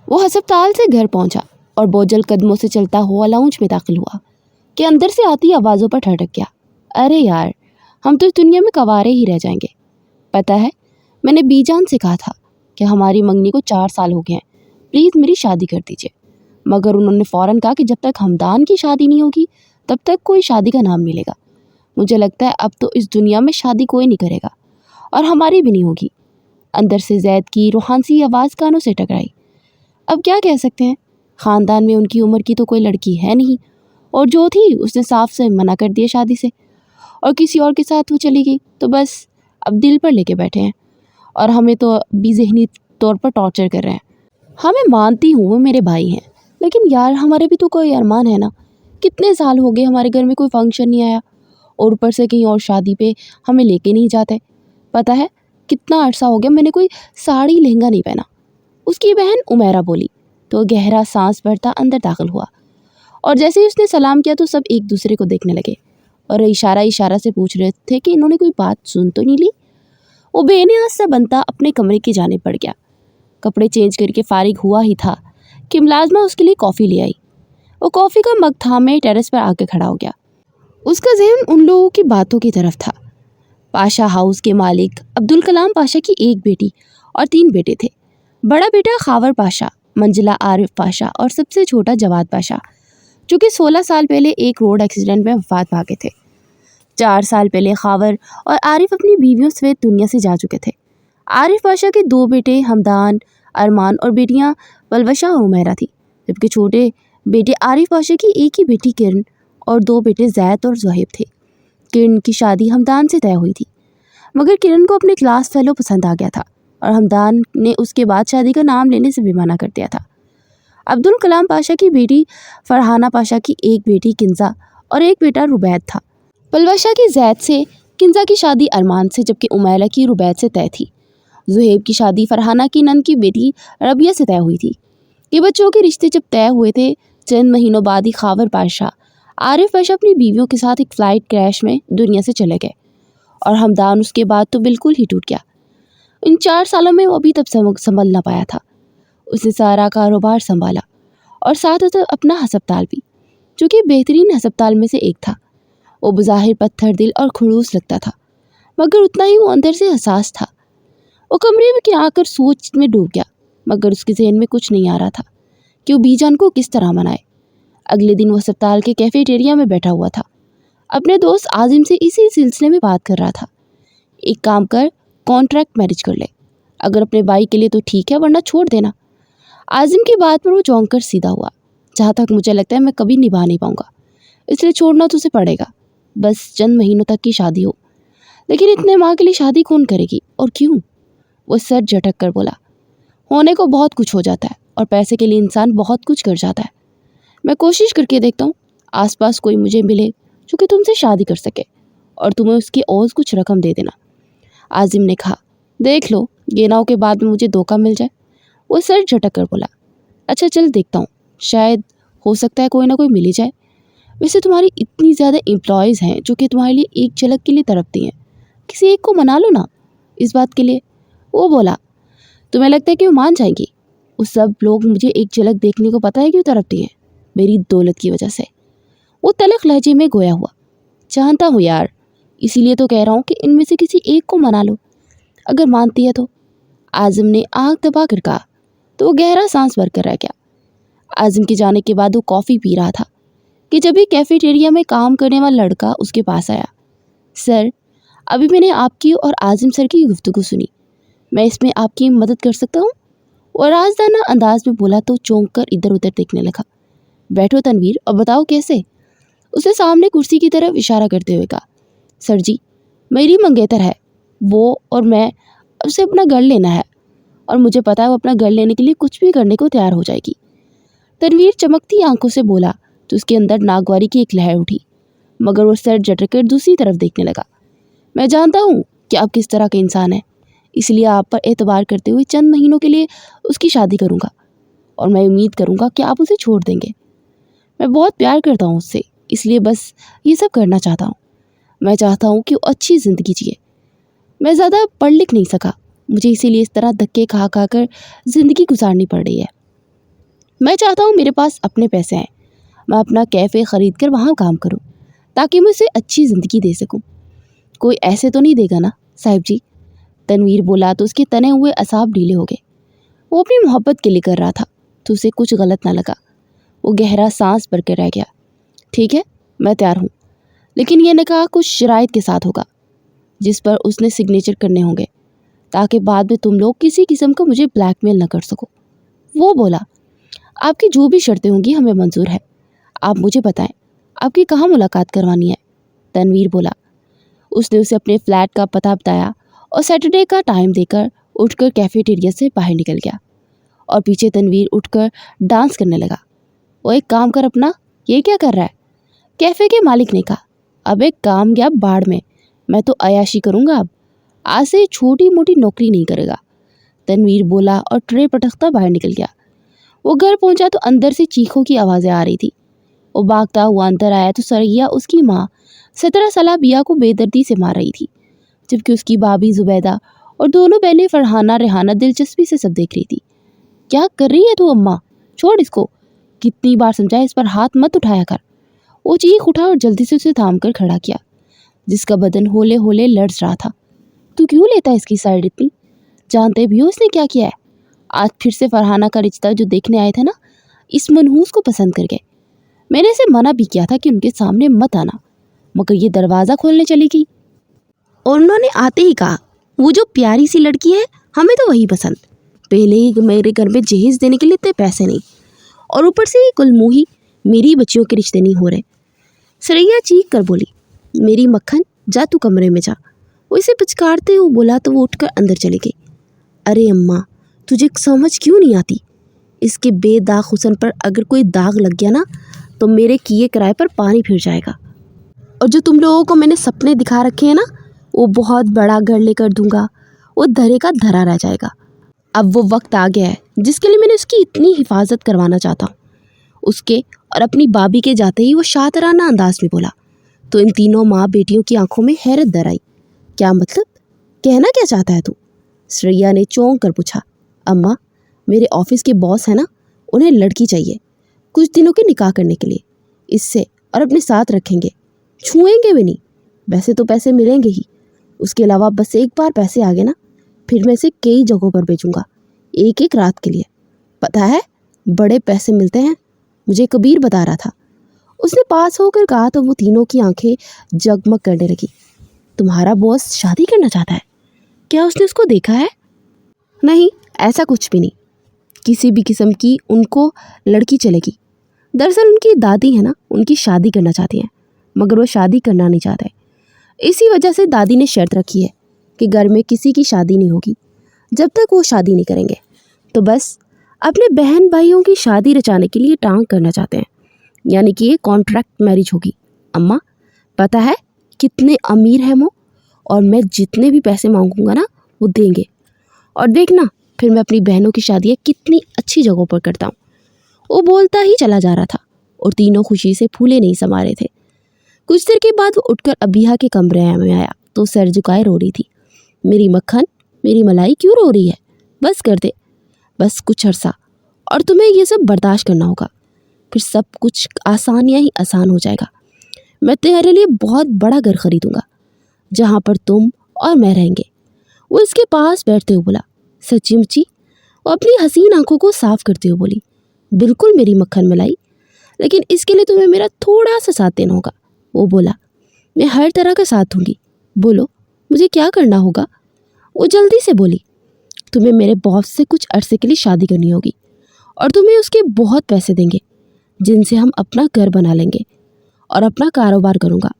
وہ ہسپتال سے گھر پہنچا اور بوجھل قدموں سے چلتا ہوا لاؤنج میں داخل ہوا کہ اندر سے آتی آوازوں پر ٹھٹک گیا۔ ارے یار، ہم تو اس دنیا میں کوارے ہی رہ جائیں گے۔ پتہ ہے، میں نے بی جان سے کہا تھا کہ ہماری منگنی کو 4 سال ہو گئے ہیں، پلیز میری شادی کر دیجیے، مگر انہوں نے فوراً کہا کہ جب تک ہمدان کی شادی نہیں ہوگی تب تک کوئی شادی کا نام نہیں لے گا۔ مجھے لگتا ہے اب تو اس دنیا میں شادی کوئی نہیں کرے گا اور ہماری بھی نہیں ہوگی۔ اندر سے زید کی روحان سی آواز کانوں سے ٹکرائی۔ اب کیا کہہ سکتے ہیں، خاندان میں ان کی عمر کی تو کوئی لڑکی ہے نہیں، اور جو تھی اس نے صاف سے منع کر دیا شادی سے، اور کسی اور کے ساتھ وہ چلی گئی تو بس اب دل پر لے کے بیٹھے ہیں اور ہمیں تو بھی ذہنی طور پر ٹارچر کر رہے ہیں۔ ہاں میں مانتی ہوں وہ میرے بھائی ہیں، لیکن یار ہمارے بھی تو کوئی ارمان ہے نا۔ کتنے سال ہو گئے ہمارے گھر میں کوئی فنکشن نہیں آیا، اور اوپر سے کہیں اور شادی پہ ہمیں لے کے نہیں جاتے۔ پتہ ہے کتنا عرصہ ہو گیا میں نے کوئی ساڑی لہنگا نہیں پہنا، اس کی بہن عمیرہ بولی تو گہرا سانس بھرتا اندر داخل ہوا، اور جیسے ہی اس نے سلام کیا تو سب ایک دوسرے کو دیکھنے لگے اور اشارہ سے پوچھ رہے تھے کہ انہوں نے کوئی بات سن تو نہیں لی۔ وہ بے نیاز سا بنتا اپنے کمرے کی جانب بڑھ گیا۔ کپڑے چینج کر کے فارغ ہوا ہی تھا کہ ملازمہ اس کے لیے کافی لے آئی۔ وہ کافی کا مگ تھامے ٹیرس پر آ کے کھڑا ہو گیا۔ اس کا ذہن ان لوگوں کی باتوں کی طرف تھا۔ پاشا ہاؤس کے مالک عبدالکلام پاشا کی ایک بیٹی اور 3 بیٹے تھے۔ بڑا بیٹا خاور پاشا، منجلہ عارف پاشا اور سب سے چھوٹا جواد پاشا، جو کہ 16 سال پہلے ایک روڈ ایکسیڈنٹ میں وفات پا گئے تھے۔ 4 سال پہلے خاور اور عارف اپنی بیویوں سمیت دنیا سے جا چکے تھے۔ عارف پاشا کے 2 بیٹے ہمدان، ارمان اور بیٹیاں پلوشہ اور عمیرہ تھی، جبکہ چھوٹے بیٹے عارف پاشا کی ایک ہی بیٹی کرن اور 2 بیٹے زید اور زہیب تھے۔ کرن کی شادی ہمدان سے طے ہوئی تھی، مگر کرن کو اپنے کلاس فیلو پسند آ گیا تھا اور ہمدان نے اس کے بعد شادی کا نام لینے سے بھی منع کر دیا تھا۔ عبدالکلام پاشا کی بیٹی فرحانہ پاشا کی ایک بیٹی کنزا اور ایک بیٹا ربید تھا۔ پلوشہ کی زید سے، کنزا کی شادی ارمان سے، جبکہ عمیرہ کی ربید سے طے تھی۔ زہیب کی شادی فرحانہ کی نند کی بیٹی ربیہ سے طے ہوئی تھی۔ یہ بچوں کے رشتے جب طے ہوئے تھے، چند مہینوں بعد ہی خاور پاشا عارف پاشا اپنی بیویوں کے ساتھ ایک فلائٹ کریش میں دنیا سے چلے گئے، اور ہمدان اس کے بعد تو بالکل ہی ٹوٹ گیا۔ ان 4 سالوں میں وہ ابھی تک سنبھل نہ پایا تھا۔ اس نے سارا کاروبار سنبھالا اور ساتھ اپنا ہسپتال بھی، جو کہ بہترین ہسپتال میں سے ایک تھا۔ وہ بظاہر پتھر دل اور خڑوس لگتا تھا، مگر اتنا ہی وہ اندر سے حساس تھا۔ وہ کمرے میں آ کر سوچ میں ڈوب گیا، مگر اس کے ذہن میں کچھ نہیں آ رہا تھا کہ وہ بی جان کو کس طرح منائے۔ اگلے دن وہ ہسپتال کے کیفیٹیریا میں بیٹھا ہوا تھا، اپنے دوست عاظم سے اسی سلسلے میں بات کر رہا تھا۔ ایک کام کر، کانٹریکٹ میرج کر لے، اگر اپنے بھائی کے لیے تو ٹھیک ہے، ورنہ چھوڑ دینا۔ عاظم کی بات پر وہ چونک کر سیدھا ہوا۔ جہاں تک مجھے لگتا ہے میں کبھی نبھا نہیں پاؤں گا، اس لیے چھوڑنا تو اسے پڑے گا، بس چند مہینوں تک کی شادی ہو۔ لیکن اتنے ماہ کے لیے شادی کون کرے گی اور کیوں؟ وہ سر جھٹک کر بولا، ہونے کو بہت کچھ ہو جاتا ہے اور پیسے کے لیے انسان بہت کچھ کر جاتا ہے۔ میں کوشش کر کے دیکھتا ہوں، آس پاس کوئی مجھے ملے جو کہ تم سے شادی کر سکے اور تمہیں اس کی عوض کچھ رقم دے دینا۔ عاظم نے کہا، دیکھ لو، یہ نہ ہو کے بعد میں مجھے دھوکہ مل جائے۔ وہ سر جھٹک کر بولا، اچھا چل دیکھتا ہوں، شاید ہو سکتا ہے کوئی نہ کوئی مل ہی جائے۔ ویسے تمہاری اتنی زیادہ امپلائیز ہیں جو کہ تمہارے لیے ایک جھلک کے لیے تڑپتی ہیں، کسی ایک کو منا لو نا اس بات کے لیے۔ وہ بولا، تمہیں لگتا ہے کہ وہ مان جائیں گی؟ وہ سب لوگ مجھے ایک جھلک دیکھنے کو پتہ ہے کیوں تڑپتی ہیں، میری دولت کی وجہ سے۔ وہ تلخ لہجے میں گویا ہوا، جانتا ہوں یار، اسی لیے تو کہہ رہا ہوں کہ ان میں سے کسی ایک کو منا لو، اگر مانتی ہے تو۔ عاظم نے آنکھ دبا کر کہا تو وہ گہرا سانس بھر کر رہ گیا۔ عاظم کے جانے کے بعد وہ کافی پی رہا تھا کہ جب ہی کیفیٹیریا میں کام کرنے والا لڑکا اس کے پاس آیا۔ سر، ابھی میں نے آپ کی اور عاظم سر کی گفتگو سنی، میں اس میں آپ کی مدد کر سکتا ہوں؟ وہ رازدانہ انداز میں بولا تو چونک کر ادھر ادھر دیکھنے لگا۔ بیٹھو تنویر اور بتاؤ کیسے؟ اسے سامنے کرسی کی طرف اشارہ کرتے ہوئے کہا، سر جی، میری منگیتر ہے وہ، اور میں اسے اپنا گھر لینا ہے، اور مجھے پتا ہے وہ اپنا گھر لینے کے لیے کچھ بھی کرنے کو تیار ہو جائے گی۔ تنویر چمکتی آنکھوں سے بولا تو اس کے اندر ناگواری کی ایک لہر اٹھی، مگر وہ سر جھٹک کر دوسری طرف دیکھنے لگا۔ میں جانتا ہوں کہ آپ کس طرح کے انسان ہیں، اس لیے آپ پر اعتبار کرتے ہوئے چند مہینوں کے لیے اس کی شادی کروں گا، اور میں امید کروں گا کہ آپ اسے چھوڑ دیں گے۔ میں بہت پیار کرتا ہوں اس سے، اس لیے بس یہ سب کرنا چاہتا ہوں۔ میں چاہتا ہوں کہ وہ اچھی زندگی جیے۔ میں زیادہ پڑھ لکھ نہیں سکا، مجھے اسی لیے اس طرح دھکے کھا کھا کر زندگی گزارنی پڑ رہی ہے۔ मैं चाहता हूँ मेरे पास अपने पैसे हैं, मैं अपना कैफ़े ख़रीद कर वहाँ काम करूँ ताकि मैं उसे अच्छी ज़िंदगी दे सकूँ। कोई ऐसे तो नहीं देगा ना साहिब जी? तनवीर बोला तो उसके तने हुए असाब ढीले हो गए। वो अपनी मोहब्बत के लिए कर रहा था तो उसे कुछ गलत ना लगा। वो गहरा सांस भर के रह गया। ठीक है, मैं तैयार हूँ, लेकिन यह निकाह कुछ शराइत के साथ होगा जिस पर उसने सिग्नेचर करने होंगे ताकि बाद में तुम लोग किसी किस्म का मुझे ब्लैकमेल न कर सको। वो बोला, आपकी जो भी शर्तें होंगी हमें मंजूर है, आप मुझे बताएं आपकी कहाँ मुलाकात करवानी है। तनवीर बोला। उसने उसे अपने फ्लैट का पता बताया और सैटरडे का टाइम देकर उठकर कैफेटेरिया से बाहर निकल गया और पीछे तनवीर उठकर डांस करने लगा। वो एक काम कर अपना, ये क्या कर रहा है? कैफ़े के मालिक ने कहा। अब एक काम गया बाढ़ में, मैं तो अयाशी करूँगा अब, आज से छोटी मोटी नौकरी नहीं करेगा। तनवीर बोला और ट्रे पटकता बाहर निकल गया। वो घर पहुंचा तो अंदर से चीखों की आवाज़ें आ रही थी। वो भागता हुआ अंदर आया तो सरैया उसकी माँ 17 साला बिया को बेदर्दी से मार रही थी, जबकि उसकी भाभी जुबैदा और दोनों बहनें फरहाना रेहाना दिलचस्पी से सब देख रही थी। क्या कर रही है तू अम्मा? छोड़ इसको, कितनी बार समझाया इस पर हाथ मत उठाया कर। वो चीख उठा और जल्दी से उसे थाम कर खड़ा किया, जिसका बदन होले होले लर्ज रहा था। तू क्यों लेता है इसकी साइड इतनी? जानते भी हो उसने क्या किया है? आज फिर से फरहाना का रिश्ता जो देखने आए थे ना, इस मनहूस को पसंद कर गए। मैंने इसे मना भी किया था कि उनके सामने मत आना, मगर ये दरवाज़ा खोलने चली गई और उन्होंने आते ही कहा, वो जो प्यारी सी लड़की है हमें तो वही पसंद। पहले ही मेरे घर में जहेज देने के लिए इतने पैसे नहीं, और ऊपर से ये गुलमोही मेरी बच्चियों के रिश्ते नहीं हो रहे। सरैया चीख कर बोली, मेरी मक्खन जा तू कमरे में जा। वो इसे पुचकारते हुए बोला तो वो उठकर अंदर चली गई। अरे अम्मा, तुझे समझ क्यों नहीं आती? इसके बेदाग हुस्न पर अगर कोई दाग लग गया ना तो मेरे किए किराए पर पानी फिर जाएगा। और जो तुम लोगों को मैंने सपने दिखा रखे हैं ना, वो बहुत बड़ा घर लेकर दूंगा, वो धरे का धरा रह जाएगा। अब वो वक्त आ गया है जिसके लिए मैंने उसकी इतनी हिफाजत करवाना चाहता हूँ। उसके और अपनी भाभी के जाते ही वो शातिराना अंदाज में बोला तो इन तीनों माँ बेटियों की आंखों में हैरत दर आई। क्या मतलब? कहना क्या चाहता है तू? सरैया ने चौंक कर पूछा। अम्मा, मेरे ऑफिस के बॉस है ना, उन्हें लड़की चाहिए कुछ दिनों के निकाह करने के लिए, इससे और अपने साथ रखेंगे, छुएंगे भी नहीं। वैसे तो पैसे मिलेंगे ही, उसके अलावा बस एक बार पैसे आ गए ना फिर मैं इसे कई जगहों पर बेचूंगा, एक एक रात के लिए। पता है बड़े पैसे मिलते हैं, मुझे कबीर बता रहा था। उसने पास होकर कहा तो वो तीनों की आंखें जगमग करने लगी। तुम्हारा बॉस शादी करना चाहता है? क्या उसने उसको देखा है? नहीं, ऐसा कुछ भी नहीं, किसी भी किस्म की उनको लड़की चलेगी। दरअसल उनकी दादी है ना, उनकी शादी करना चाहती हैं, मगर वो शादी करना नहीं चाहते। इसी वजह से दादी ने शर्त रखी है कि घर में किसी की शादी नहीं होगी जब तक वो शादी नहीं करेंगे। तो बस अपने बहन भाइयों की शादी रचाने के लिए टांग करना चाहते हैं, यानी कि ये कॉन्ट्रैक्ट मैरिज होगी। अम्मा, पता है कितने अमीर हैं वो, और मैं जितने भी पैसे मांगूंगा ना वो देंगे। और देखना फिर मैं अपनी बहनों की शादियाँ कितनी अच्छी जगहों पर करता हूँ। वो बोलता ही चला जा रहा था और तीनों खुशी से फूले नहीं समा रहे थे। कुछ देर के बाद वो उठकर अबिया के कमरे में आया तो सर झुकाए रो रही थी। मेरी मक्खन, मेरी मलाई क्यों रो रही है? बस कर दे, बस कुछ अरसा और तुम्हें ये सब बर्दाश्त करना होगा, फिर सब कुछ आसानियाँ ही आसान हो जाएगा। मैं तुम्हारे लिए बहुत बड़ा घर खरीदूंगा जहाँ पर तुम और मैं रहेंगे। वो इसके पास बैठते हुए बोला। सच्ची मुच्ची? वो अपनी हसीन आंखों को साफ करते हुए बोली, बिल्कुल मेरी मक्खन मलाई, लेकिन इसके लिए तुम्हें मेरा थोड़ा सा साथ देना होगा। वो बोला, मैं हर तरह का साथ दूंगी, बोलो मुझे क्या करना होगा? वो जल्दी से बोली, तुम्हें मेरे बॉस से कुछ अरसे के लिए शादी करनी होगी और तुम्हें उसके बहुत पैसे देंगे जिनसे हम अपना घर बना लेंगे और अपना कारोबार करूँगा।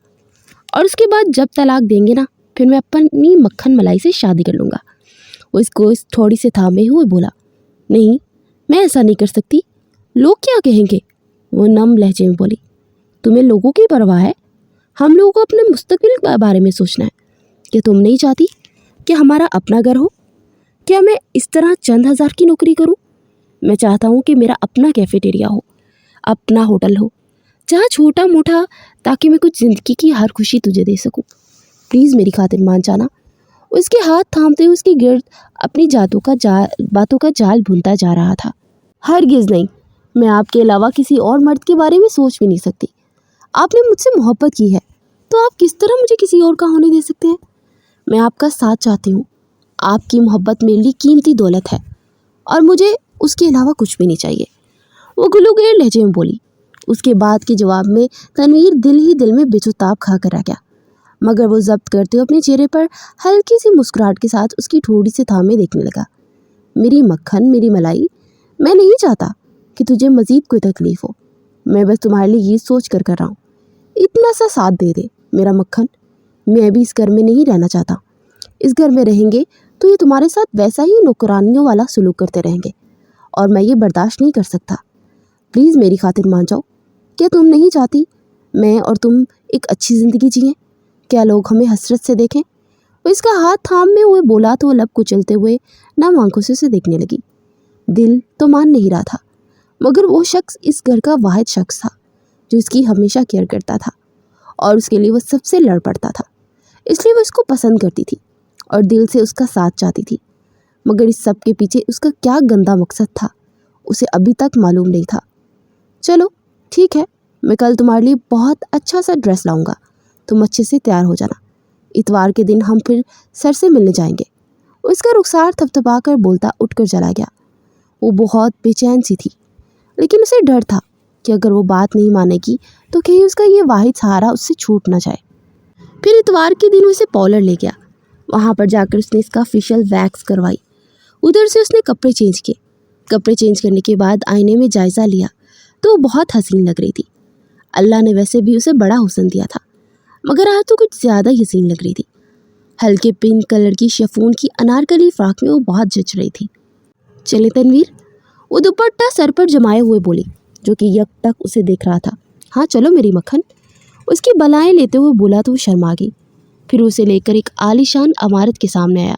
और उसके बाद जब तलाक देंगे ना फिर मैं अपनी मक्खन मलाई से शादी कर लूँगा। वो इसको थोड़ी से थामे हुए बोला, नहीं मैं ऐसा नहीं कर सकती, लोग क्या कहेंगे? वो नम लहजे में बोली, तुम्हें लोगों की परवाह है? हम लोगों को अपने मुस्तकबिल के बारे में सोचना है। क्या तुम नहीं चाहती कि हमारा अपना घर हो? क्या मैं इस तरह चंद हज़ार की नौकरी करूं? मैं चाहता हूं कि मेरा अपना कैफेटेरिया हो, अपना होटल हो, जहां छोटा मोटा, ताकि मैं कुछ ज़िंदगी की हर खुशी तुझे दे सकूं। प्लीज़ मेरी खातिर मान जाना। उसके हाथ थामते हुए उसके गिर्द अपनी बातों का जाल बुनता जा रहा था। हरगिज़ नहीं, मैं आपके अलावा किसी और मर्द के बारे में सोच भी नहीं सकती। आपने मुझसे मोहब्बत की है तो आप किस तरह मुझे किसी और का होने दे सकते हैं? मैं आपका साथ चाहती हूँ। आपकी मोहब्बत मेरे लिए कीमती दौलत है और मुझे उसके अलावा कुछ भी नहीं चाहिए, वो गुलूगेर लहजे में बोली। उसके बाद के जवाब में तनवीर दिल ही दिल में बेचुताब खा कर आ गया, मगर वो जब्त करते हुए अपने चेहरे पर हल्की सी मुस्कुराहट के साथ उसकी ठोड़ी से थामे देखने लगा। मेरी मक्खन, मेरी मलाई, मैं नहीं चाहता कि तुझे मज़ीद कोई तकलीफ़ हो। मैं बस तुम्हारे लिए ये सोच कर रहा हूँ, इतना सा साथ दे दे मेरा मक्खन। मैं भी इस घर में नहीं रहना चाहता। इस घर में रहेंगे तो ये तुम्हारे साथ वैसा ही नौकरानियों वाला सलूक करते रहेंगे और मैं ये बर्दाश्त नहीं कर सकता। प्लीज़ मेरी खातिर मान जाओ। क्या तुम नहीं चाहती मैं और तुम एक अच्छी ज़िंदगी जिएं? क्या लोग हमें हसरत से देखें? वो इसका हाथ थामे हुए बोला तो वो लब कुचलते हुए नम आंखों से उसे देखने लगी। दिल तो मान नहीं रहा था, मगर वो शख्स इस घर का वाहिद शख्स था जो इसकी हमेशा केयर करता था और उसके लिए वो सबसे लड़ पड़ता था। इसलिए वो इसको पसंद करती थी और दिल से उसका साथ चाहती थी। मगर इस सब के पीछे उसका क्या गंदा मकसद था उसे अभी तक मालूम नहीं था। चलो ठीक है, मैं कल तुम्हारे लिए बहुत अच्छा सा ड्रेस लाऊंगा, तुम अच्छे से तैयार हो जाना। इतवार के दिन हम फिर सर से मिलने जाएंगे। उसका रुखसार थपथपा कर बोलता उठकर चला गया। वो बहुत बेचैन सी थी, लेकिन उसे डर था कि अगर वो बात नहीं मानेगी तो कहीं उसका ये वाहिद सहारा उससे छूट ना जाए। फिर इतवार के दिन उसे पार्लर ले गया। वहाँ पर जाकर उसने इसका फेशियल वैक्स करवाई। उधर से उसने कपड़े चेंज किए। कपड़े चेंज करने के बाद आईने में जायज़ा लिया तो वो बहुत हसीन लग रही थी। अल्लाह ने वैसे भी उसे बड़ा हुस्न दिया था, मगर आज तो कुछ ज़्यादा ही हसीन लग रही थी। हल्के पिंक कलर की शिफॉन की अनारकली फ्रॉक में वो बहुत जच रही थी। चले तनवीर, वो दुपट्टा सर पर जमाए हुए बोली, जो कि यक तक उसे देख रहा था। हाँ चलो मेरी मक्खन। उसकी बलाएं लेते हुए बोला तो वो शर्मा गई। फिर उसे लेकर एक आलीशान इमारत के सामने आया।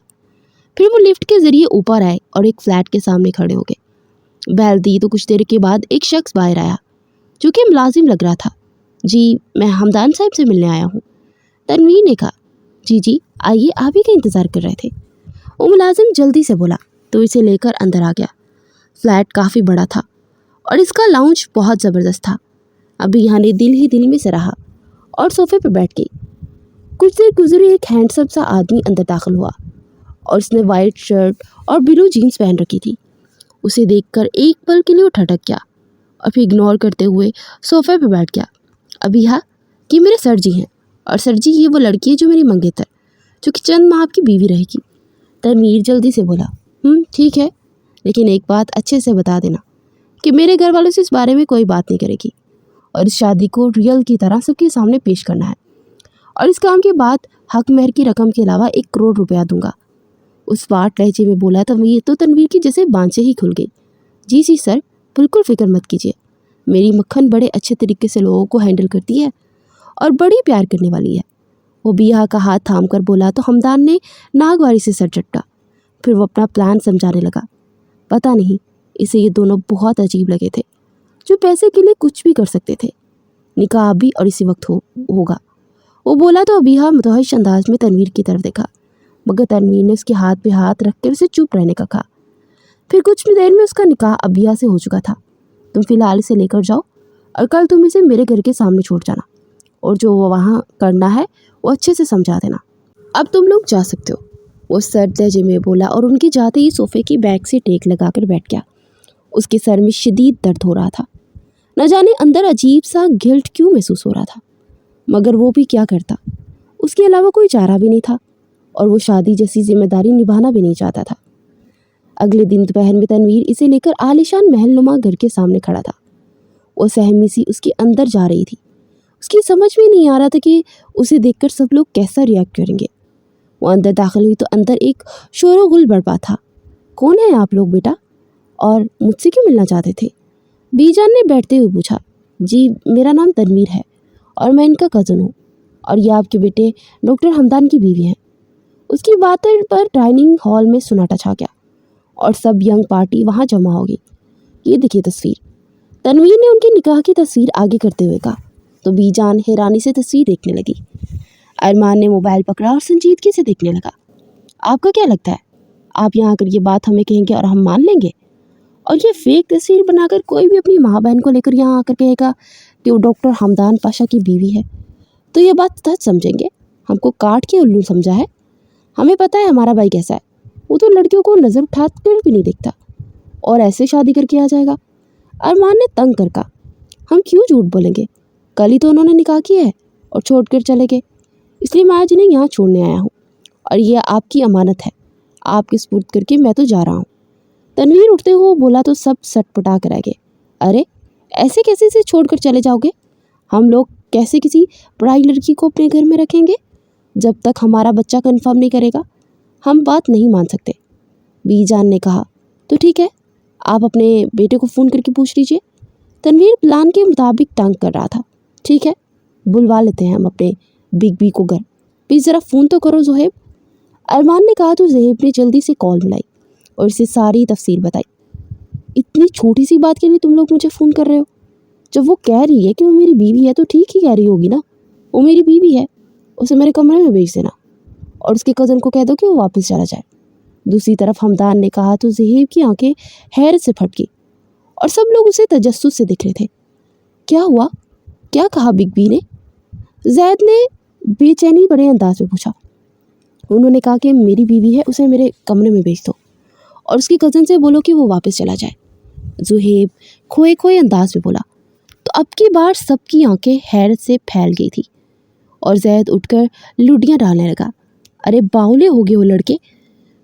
फिर वो लिफ्ट के ज़रिए ऊपर आए और एक फ्लैट के सामने खड़े हो गए। बैल दी तो कुछ देर के बाद एक शख्स बाहर आया जो कि मुलाजिम लग रहा था। जी, मैं हमदान साहब से मिलने आया हूँ। तनवीर ने कहा। जी जी आइए, आप ही का इंतज़ार कर रहे थे। वो मुलाजिम जल्दी से बोला तो इसे लेकर अंदर आ गया। फ्लैट काफ़ी बड़ा था और इसका लाउंज बहुत ज़बरदस्त था। अभी यहाँ ने दिल ही दिल में से रहा और सोफे पर बैठ गई। कुछ देर गुजरी, एक हैंडसम सा आदमी अंदर दाखिल हुआ और उसने वाइट शर्ट और ब्लू जीन्स पहन रखी थी। उसे देखकर एक पल के लिए वो ठटक गया और फिर इग्नोर करते हुए सोफे पर बैठ गया। अभी हाँ, ये मेरे सर जी हैं और सर जी ये वो लड़की है जो मेरी मंगेतर, जो कि चंद माह आपकी बीवी रहेगी। तनवीर जल्दी से बोला ठीक है, लेकिन एक बात अच्छे से बता देना कि मेरे घर वालों से इस बारे में कोई बात नहीं करेगी और इस शादी को रियल की तरह सबके सामने पेश करना है और इस काम के बाद हक महर की रकम के अलावा 1 करोड़ रुपया दूंगा। उस वाट लहजे में बोला तो तनवीर की जैसे बांछें ही खुल गई। जी जी सर, बिल्कुल फिक्र मत कीजिए। मेरी मक्खन बड़े अच्छे तरीके से लोगों को हैंडल करती है और बड़ी प्यार करने वाली है। वो बिया का हाथ थाम कर बोला तो हमदान ने नागवारी से सर झटका। फिर वो अपना प्लान समझाने लगा। पता नहीं इसे ये दोनों बहुत अजीब लगे थे, जो पैसे के लिए कुछ भी कर सकते थे। निकाह भी और इसी वक्त होगा। वो बोला तो अबिहा मुतहश अंदाज में तनवीर की तरफ देखा, मगर तनवीर ने उसके हाथ पे हाथ रखकर उसे चुप रहने का कहा। फिर कुछ भी देर में उसका निकाह अबिहा से हो चुका था। तुम फिलहाल इसे लेकर जाओ और कल तुम इसे मेरे घर के सामने छोड़ जाना और जो वो वहाँ करना है वो अच्छे से समझा देना। अब तुम लोग जा सकते हो, वो सर्द लहजे में बोला और उनके जाते ही सोफे की बैक से टेक लगाकर बैठ गया। उसके सर में शदीद दर्द हो रहा था। न जाने अंदर अजीब सा गिल्ट क्यों महसूस हो रहा था, मगर वो भी क्या करता, उसके अलावा कोई चारा भी नहीं था और वो शादी जैसी जिम्मेदारी निभाना भी नहीं चाहता था। अगले दिन दोपहर में तनवीर इसे लेकर आलिशान महलनुमा घर के सामने खड़ा था। वो सहमी सी उसके अंदर जा रही थी। उसकी समझ में नहीं आ रहा था कि उसे देखकर सब लोग कैसा रिएक्ट करेंगे। वो अंदर दाखिल हुई तो अंदर एक शोरगुल बरपा था। कौन है आप लोग बेटा, और मुझसे क्यों मिलना चाहते थे? बीजान ने बैठते हुए पूछा। जी, मेरा नाम तनवीर है और मैं इनका कज़न हूँ और ये आपके बेटे डॉक्टर हमदान की बीवी हैं। उसकी बातें पर डाइनिंग हॉल में सन्नाटा छा गया और सब यंग पार्टी वहाँ जमा हो गई। ये देखिए तस्वीर। तनवीर ने उनके निकाह की तस्वीर आगे करते हुए कहा तो बीजान हैरानी से तस्वीर देखने लगी। अरमान ने मोबाइल पकड़ा और संजीदगी से देखने लगा। आपका क्या लगता है, आप यहाँ आकर ये बात हमें कहेंगे और हम मान लेंगे? और ये फेक तस्वीर बनाकर कोई भी अपनी माँ बहन को लेकर यहाँ आकर कहेगा कि वो डॉक्टर हमदान पाशा की बीवी है, तो ये बात सच समझेंगे। हमको काट के उल्लू समझा है। हमें पता है हमारा भाई कैसा है, वो तो लड़कियों को नज़र उठा कर भी नहीं देखता, और ऐसे शादी करके आ जाएगा। अरमान ने तंग कर कहा, हम क्यों झूठ बोलेंगे, कल ही तो उन्होंने निकाह किया है और छोड़ कर चले गए, इसलिए मैं आज इन्हें यहाँ छोड़ने आया हूँ, और ये आपकी अमानत है, आपके सुपुर्द करके मैं तो जा रहा हूँ। तनवीर उठते हुए बोला तो सब सटपटा कर रह गए। अरे ऐसे कैसे इसे छोड़कर चले जाओगे? हम लोग कैसे किसी पढ़ाई लड़की को अपने घर में रखेंगे? जब तक हमारा बच्चा कंफर्म नहीं करेगा हम बात नहीं मान सकते। बीजान ने कहा, तो ठीक है, आप अपने बेटे को फ़ोन करके पूछ लीजिए। तनवीर प्लान के मुताबिक टांग कर रहा था। ठीक है, बुलवा लेते हैं हम अपने बिग बी को घर। प्लीज़ ज़रा फ़ोन तो करो ज़ोहेब। अरमान ने कहा तो ज़ोहेब ने जल्दी से कॉल मिलाई और इसे सारी तफसील बताई। इतनी छोटी सी बात के लिए तुम लोग मुझे फ़ोन कर रहे हो? जब वो कह रही है कि वो मेरी बीवी है तो ठीक ही कह रही होगी ना। वो मेरी बीवी है, उसे मेरे कमरे में भेज देना और उसके कज़न को कह दो कि वो वापस चला जाए। दूसरी तरफ हमदान ने कहा तो ज़ोहेब की आंखें हैरत से फट गई और सब लोग उसे तजस्सुस से देख रहे थे। क्या हुआ, क्या कहा बिग बी ने? जैद ने बेचैनी भरे अंदाज में पूछा। उन्होंने कहा कि मेरी बीवी है, उसे मेरे कमरे में भेज दो और उसकी कज़न से बोलो कि वो वापस चला जाए। ज़ोहेब खोए खोए अंदाज में बोला तो अब की बार सबकी आंखें हैरत से फैल गई थी और जैद उठकर लुटियाँ डालने लगा। अरे बाहुले हो गए वो लड़के,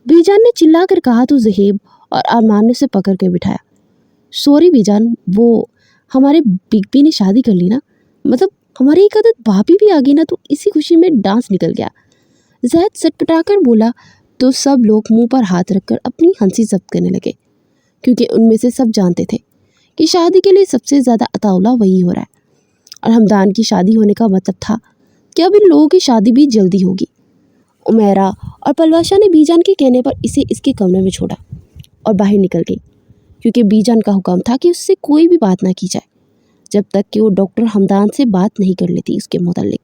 बीजान ने चिल्ला कर कहा तो ज़ोहेब और अरमान ने उसे पकड़ के बिठाया। सॉरी बीजान, वो हमारे बिग बी ने शादी कर ली ना, मतलब हमारी एक आदत भाभी भी आ गई ना, तो इसी खुशी में डांस निकल गया। जैद सटपटाकर बोला तो सब लोग मुंह पर हाथ रखकर अपनी हंसी जब्त करने लगे, क्योंकि उनमें से सब जानते थे कि शादी के लिए सबसे ज़्यादा अताउला वही हो रहा है और हमदान की शादी होने का मतलब था कि अब इन लोगों की शादी भी जल्दी होगी। उमेरा और पलवाशा ने बीजान के कहने पर इसे इसके कमरे में छोड़ा और बाहर निकल गई, क्योंकि बीजान का हुक्म था कि उससे कोई भी बात ना की जाए जब तक कि वो डॉक्टर हमदान से बात नहीं कर लेती उसके मुतालिक।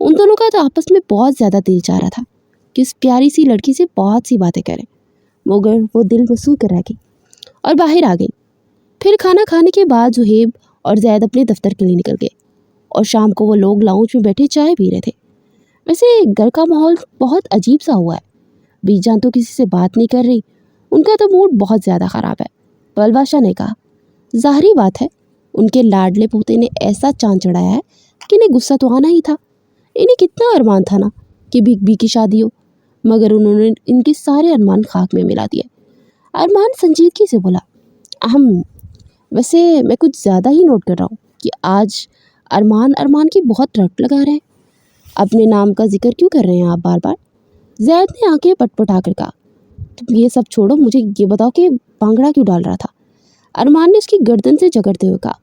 उन दोनों का तो आपस में बहुत ज़्यादा दिल चाह रहा था कि उस प्यारी सी लड़की से बहुत सी बातें करें, मगर वो दिल मसूक कर रह गई और बाहर आ गई। फिर खाना खाने के बाद ज़ोहेब और जैद अपने दफ्तर के लिए निकल गए और शाम को वो लोग लाउंज में बैठे चाय पी रहे थे। वैसे घर का माहौल बहुत अजीब सा हुआ है। बीजान तो किसी से बात नहीं कर रही, उनका तो मूड बहुत ज़्यादा ख़राब है। पलवाशा ने कहा, ज़ाहिरी बात है, उनके लाडले पोते ने ऐसा चांद चढ़ाया है कि इन्हें गुस्सा तो आना ही था। इन्हें कितना अरमान था ना कि बिग बी की शादी हो, मगर उन्होंने इनके सारे अरमान खाक में मिला दिए। अरमान संजीदगी से बोला, वैसे मैं कुछ ज़्यादा ही नोट कर रहा हूँ कि आज अरमान की बहुत रट लगा रहे हैं। अपने नाम का जिक्र क्यों कर रहे हैं आप बार बार? जैद ने आंखें पटपटा कर कहा, तुम ये सब छोड़ो, मुझे ये बताओ कि भांगड़ा क्यों डाल रहा था? अरमान ने उसकी गर्दन से जकड़ते हुए कहा,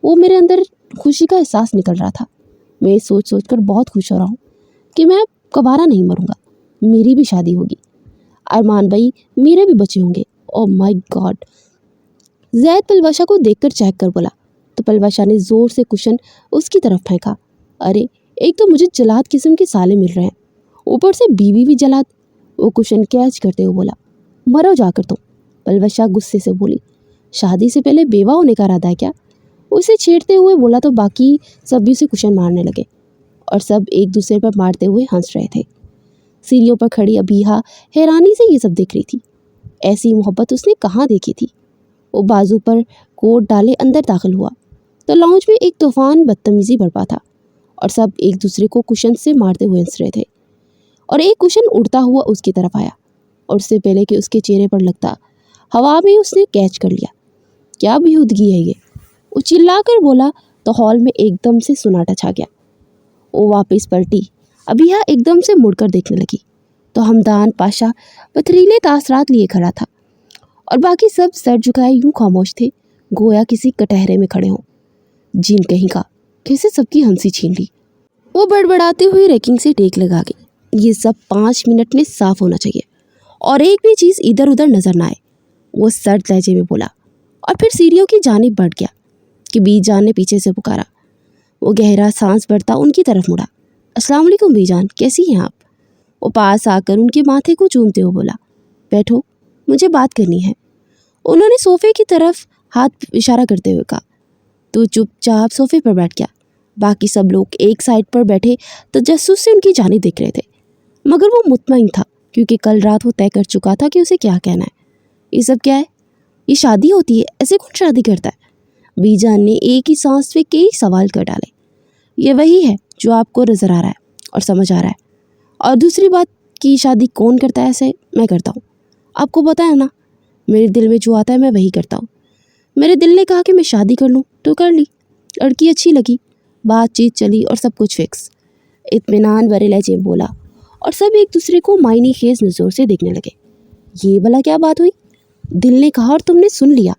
वो मेरे अंदर खुशी का एहसास निकल रहा था। मैं सोच सोच कर बहुत खुश हो रहा हूँ कि मैं अब कबारा नहीं मरूंगा, मेरी भी शादी होगी। अरमान भाई, मेरे भी बच्चे होंगे। Oh my God. Zaid Palwasha को देखकर चहक कर बोला तो पलवाशा ने ज़ोर से कुशन उसकी तरफ फेंका। अरे एक तो मुझे जलाद किस्म के साले मिल रहे हैं, ऊपर से बीवी भी जलाद। वो कुशन कैच करते हुए बोला, मरो जाकर तुम। पलवाशा गुस्से से बोली, शादी से पहले बेवा होने का इरादा है क्या? उसे छेड़ते हुए बोला तो बाकी सब भी उसे कुशन मारने लगे और सब एक दूसरे पर मारते हुए हंस रहे थे। सीढ़ियों पर खड़ी अबीहा हैरानी से ये सब देख रही थी। ऐसी मोहब्बत उसने कहाँ देखी थी। वो बाजू पर कोट डाले अंदर दाखिल हुआ तो लाउंज में एक तूफान बदतमीजी बरपा था और सब एक दूसरे को कुशन से मारते हुए हंस रहे थे। और एक कुशन उड़ता हुआ उसकी तरफ आया और उससे पहले कि उसके चेहरे पर लगता, हवा में उसने कैच कर लिया। क्या बेहूदगी है ये, वो चिल्लाकर बोला तो हॉल में एकदम से सन्नाटा छा गया। वो वापस पलटी, अबीहा एकदम से मुड़कर देखने लगी तो हमदान पाशा पथरीले तासरात लिए खड़ा था और बाकी सब सर झुकाए यूं खामोश थे, गोया किसी कटहरे में खड़े हों। जीन कहीं का, कैसे सबकी हंसी छीन ली। वो बड़बड़ाते हुए रेकिंग से टेक लगा गई। ये सब 5 मिनट में साफ होना चाहिए और एक भी चीज़ इधर उधर नजर ना आए, वो सर्द लहजे में बोला और फिर सीढ़ियों की जानिब बढ़ गया कि बीजान ने पीछे से पुकारा। वो गहरा सांस भरता उनकी तरफ मुड़ा। अस्सलाम वालेकुम बीजान, कैसी हैं आप? वो पास आकर उनके माथे को चूमते हुए बोला, बैठो, मुझे बात करनी है। उन्होंने सोफे की तरफ हाथ इशारा करते हुए कहा। तो चुपचाप सोफे पर बैठ गया। बाकी सब लोग एक साइड पर बैठे तजस्सुस से उनकी जानिब देख रहे थे, मगर वो मुतमईन था क्योंकि कल रात वो तय कर चुका था कि उसे क्या कहना है। ये सब क्या है? ये शादी होती है? ऐसे कौन शादी करता है? बीजान ने एक ही सांस में कई सवाल कर डाले। ये वही है जो आपको नजर आ रहा है और समझ आ रहा है। और दूसरी बात कि शादी कौन करता है, ऐसे मैं करता हूँ। आपको पता है ना, मेरे दिल में जो आता है मैं वही करता हूँ। मेरे दिल ने कहा कि मैं शादी कर लूँ तो कर ली। लड़की अच्छी लगी, बातचीत चली और सब कुछ फिक्स। इत्मीनान भरे लहजे में बोला और सब एक दूसरे को मायने खेज नज़र से देखने लगे। ये भला क्या बात हुई? दिल ने कहा और तुमने सुन लिया।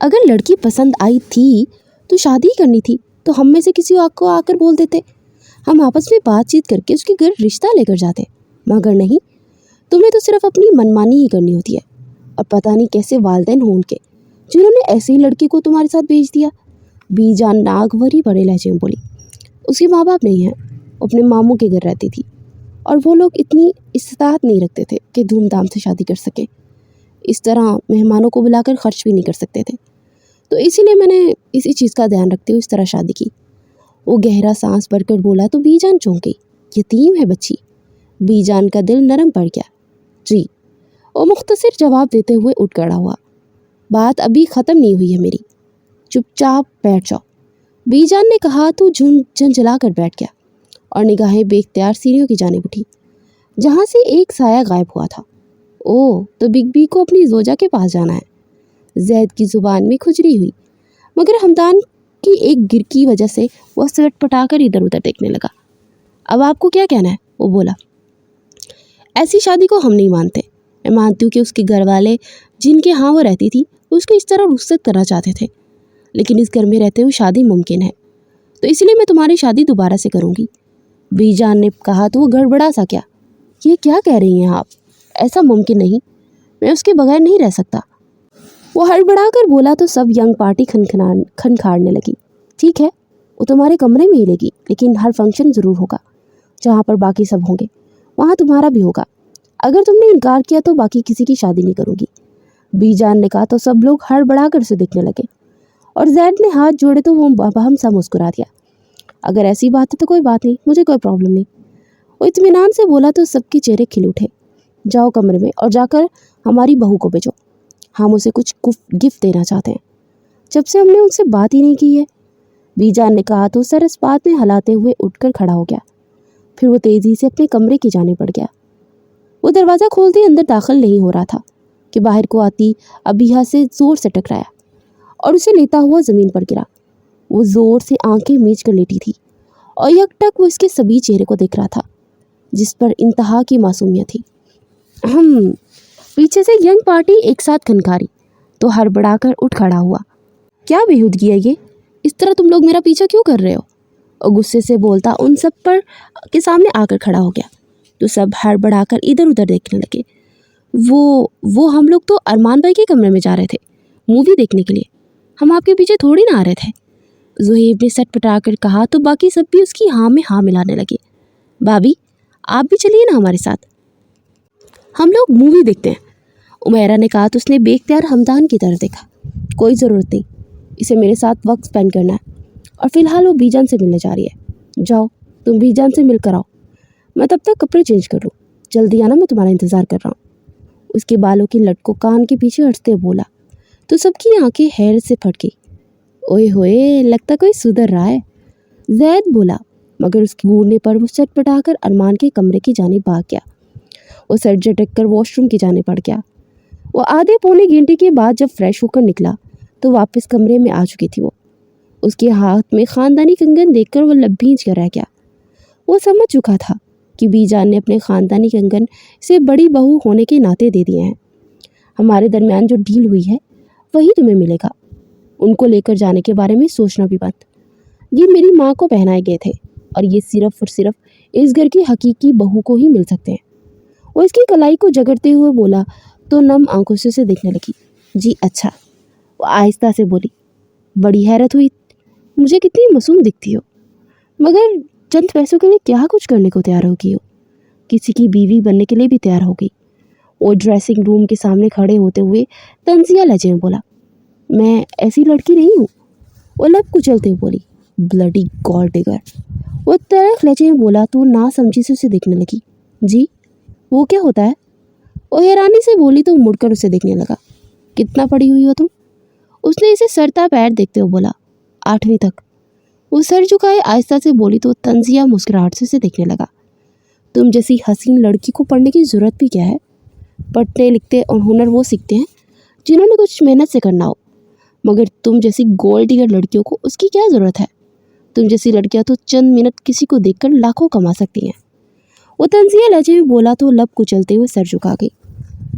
अगर लड़की पसंद आई थी तो शादी करनी थी, तो हम में से किसी को आकर बोल देते। हम आपस में बातचीत करके उसके घर रिश्ता लेकर जाते। मगर नहीं, तुम्हें तो सिर्फ अपनी मनमानी ही करनी होती है। और पता नहीं कैसे वालिदैन हो उनके, जिन्होंने ऐसी ही लड़की को तुम्हारे साथ भेज दिया। बीजान नाक भरी बड़े लहजे में बोली। उसके माँ बाप नहीं हैं, अपने मामू के घर रहती थी और वो लोग इतनी इस्तात नहीं रखते थे कि धूमधाम से शादी कर सके। इस तरह मेहमानों को बुलाकर खर्च भी नहीं कर सकते थे, तो इसीलिए मैंने इसी चीज़ का ध्यान रखते हुए इस तरह शादी की। वो गहरा सांस भरकर बोला तो बीजान चौंक गई। यतीम है बच्ची। बीजान का दिल नरम पड़ गया। जी, वो मुख्तसर जवाब देते हुए उठ खड़ा हुआ। बात अभी ख़त्म नहीं हुई है मेरी, चुपचाप बैठ जाओ। बीजान ने कहा तो झंझला कर बैठ गया और निगाहें बेख्तियार सीढ़ियों की जानिब उठी, जहाँ से एक साया गायब हुआ था। ओह, तो बिग बी को अपनी जोजा के पास जाना है। जैद की ज़ुबान में खुजली हुई, मगर हमदान की एक गिर की वजह से वह सटपटाकर इधर उधर देखने लगा। अब आपको क्या कहना है? वो बोला। ऐसी शादी को हम नहीं मानते। मैं मानती हूँ कि उसके घर वाले जिनके यहाँ वो रहती थी उसको इस तरह रुखसत करना चाहते थे, लेकिन इस घर में रहते हुए शादी मुमकिन है, तो इसलिए मैं तुम्हारी शादी दोबारा से करूँगी। बीजान ने कहा। तो वो गड़बड़ा सा क्या? ये क्या कह रही हैं आप? ऐसा मुमकिन नहीं, मैं उसके बगैर नहीं रह सकता। वो हड़बड़ा कर बोला तो सब यंग पार्टी खनखाड़ने लगी। ठीक है, वो तुम्हारे कमरे में ही लेगी, लेकिन हर फंक्शन ज़रूर होगा। जहाँ पर बाकी सब होंगे वहाँ तुम्हारा भी होगा। अगर तुमने इनकार किया तो बाकी किसी की शादी नहीं करूँगी। बीजान ने कहा तो सब लोग हड़बड़ा कर उसे देखने लगे और जैद ने हाथ जोड़े तो वो बहम सा मुस्कुरा दिया। अगर ऐसी बात है तो कोई बात नहीं, मुझे कोई प्रॉब्लम नहीं। वो इत्मीनान से बोला तो सबके चेहरे खिल उठे। जाओ कमरे में और जाकर हमारी बहू को भेजो, हम उसे कुछ गिफ्ट देना चाहते हैं। जब से हमने उनसे बात ही नहीं की है। बीजान ने कहा तो सर इस बात में हिलाते हुए उठकर खड़ा हो गया। फिर वो तेज़ी से अपने कमरे की जाने पड़ गया। वो दरवाज़ा खोलते अंदर दाखिल नहीं हो रहा था कि बाहर को आती अबीहा से ज़ोर से टकराया और उसे लेता हुआ ज़मीन पर गिरा। वो ज़ोर से आंखें मीच कर लेटी थी और यकटक वो इसके सभी चेहरे को देख रहा था, जिस पर इंतहा की मासूमियत थी। पीछे से यंग पार्टी एक साथ खनकारी तो हड़बड़ाकर उठ खड़ा हुआ। क्या बेहूदगी है ये? इस तरह तुम लोग मेरा पीछा क्यों कर रहे हो? और गुस्से से बोलता उन सब पर के सामने आकर खड़ा हो गया तो सब हड़बड़ाकर इधर उधर देखने लगे। वो हम लोग तो अरमान भाई के कमरे में जा रहे थे मूवी देखने के लिए, हम आपके पीछे थोड़ी ना आ रहे थे। ज़ुहैब ने सटपटाकर कहा तो बाकी सब भी उसकी हाँ में हाँ मिलाने लगे। भाभी, आप भी चलिए ना हमारे साथ, हम लोग मूवी देखते हैं। उमैरा ने कहा तो उसने बेख्तियार हमदान की तरफ देखा। कोई ज़रूरत नहीं, इसे मेरे साथ वक्त स्पेंड करना है और फ़िलहाल वो बीजान से मिलने जा रही है। जाओ तुम बीजान से मिलकर आओ, मैं तब तक कपड़े चेंज कर लूँ। जल्दी आना, मैं तुम्हारा इंतज़ार कर रहा हूँ। उसके बालों की लट को कान के पीछे हटते बोला तो सबकी आंखें हैरत से फट गई। ओए होए, लगता कोई सुधर रहा है, जैद बोला, मगर उसके घूरने पर वो चटपटाकर अरमान के कमरे की जानिब भाग गया। वो सर झटक कर वॉशरूम की जाने पड़ गया। वो आधे पौने घंटे के बाद जब फ्रेश होकर निकला तो वापस कमरे में आ चुकी थी। वो उसके हाथ में ख़ानदानी कंगन देखकर वो लब्भींच कर रह गया। वो समझ चुका था कि बीजान ने अपने ख़ानदानी कंगन से बड़ी बहू होने के नाते दे दिए हैं। हमारे दरमियान जो डील हुई है वही तुम्हें मिलेगा। उनको लेकर जाने के बारे में सोचना भी मत। ये मेरी माँ को पहनाए गए थे और ये सिर्फ और सिर्फ इस घर की हकीकी बहू को ही मिल सकते हैं। वो इसकी कलाई को जगड़ते हुए बोला तो नम आंखों से उसे देखने लगी। जी अच्छा, वो आहिस्ता से बोली। बड़ी हैरत हुई, मुझे कितनी मासूम दिखती हो, मगर चंद पैसों के लिए क्या कुछ करने को तैयार हो गई हो। किसी की बीवी बनने के लिए भी तैयार हो गई। वो ड्रेसिंग रूम के सामने खड़े होते हुए तंजिया लहजे में बोला, मैं ऐसी लड़की नहीं हूँ। वो लब कुचलते हुए बोली, ब्लडी गॉड डिगर। वो तड़क लहजे में बोला तो ना समझी से उसे देखने लगी। जी, वो क्या होता है? वो हैरानी से बोली तो मुड़कर उसे देखने लगा। कितना पढ़ी हुई हो तुम? उसने इसे सरता पैर देखते हुए बोला, 8वीं तक। वो सर झुकाए आहिस्ता से बोली तो तंजिया मुस्कुराहट से उसे देखने लगा। तुम जैसी हसीन लड़की को पढ़ने की ज़रूरत भी क्या है? पढ़ते लिखते और हुनर वो सीखते हैं जिन्होंने कुछ मेहनत से करना हो, मगर तुम जैसी गोल्ड डिगर लड़कियों को उसकी क्या ज़रूरत है? तुम जैसी लड़कियां तो चंद मिनट किसी को देखकर लाखों कमा सकती हैं। वो तंजिया लहजे में बोला तो लब कुचलते हुए सर झुका गई।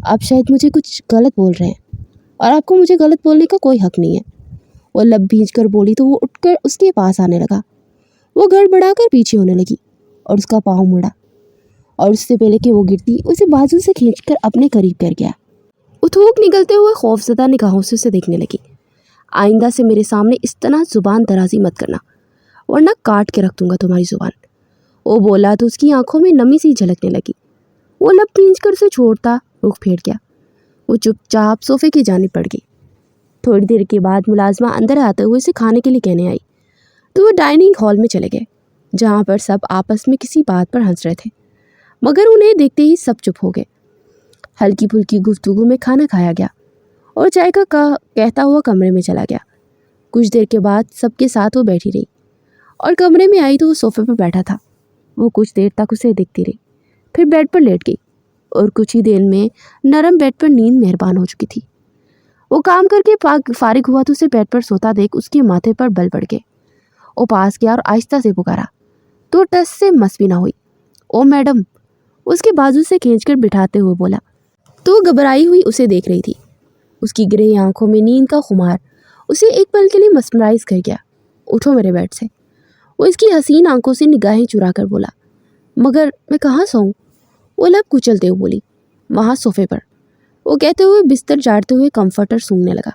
आप शायद मुझे कुछ गलत बोल रहे हैं और आपको मुझे गलत बोलने का कोई हक नहीं है। वो लब भींच कर बोली तो वो उठकर उसके पास आने लगा। वो गड़बड़ाकर पीछे होने लगी और उसका पाँव मुड़ा और उससे पहले कि वो गिरती उसे बाजू से खींचकर अपने करीब कर गया। वो थूक निकलते हुए खौफजदा निगाहों से उसे देखने लगी। आइंदा से मेरे सामने इस तरह जुबान दराजी मत करना, वरना काट के रख दूंगा तुम्हारी जुबान। वो बोला तो उसकी आंखों में नमी सी झलकने लगी। वो लब खींच कर उसे छोड़ता रुख फेर गया। वो चुपचाप सोफे की जानिब पड़ गई। थोड़ी देर के बाद मुलाजमा अंदर आते हुए उसे खाने के लिए कहने आई तो वो डाइनिंग हॉल में चले गए, जहाँ पर सब आपस में किसी बात पर हंस रहे थे, मगर उन्हें देखते ही सब चुप हो गए। हल्की फुल्की गुफ्तगू में खाना खाया गया और चाय का कहता हुआ कमरे में चला गया। कुछ देर के बाद सबके साथ वो बैठी रही और कमरे में आई तो वो सोफे पर बैठा था। वो कुछ देर तक उसे देखती रही, फिर बेड पर लेट गई और कुछ ही देर में नरम बेड पर नींद मेहरबान हो चुकी थी। वो काम करके फारिग हुआ तो उसे बेड पर सोता देख उसके माथे पर बल पड़ गए। वो पास गया और आहिस्ता से पुकारा तो टस से मस भी ना हुई। ओ मैडम, उसके बाजू से खींचकर बिठाते हुए बोला तो घबराई हुई उसे देख रही थी। उसकी ग्रे आंखों में नींद का खुमार उसे एक पल के लिए मस्मराइज कर गया। उठो मेरे बेड से। वो इसकी हसीन आंखों से निगाहें चुरा कर बोला, मगर मैं कहाँ सोऊं? वो लब कुचलते हुए बोली, वहाँ सोफे पर। वो कहते हुए बिस्तर झाड़ते हुए कंफर्टर सूंघने लगा।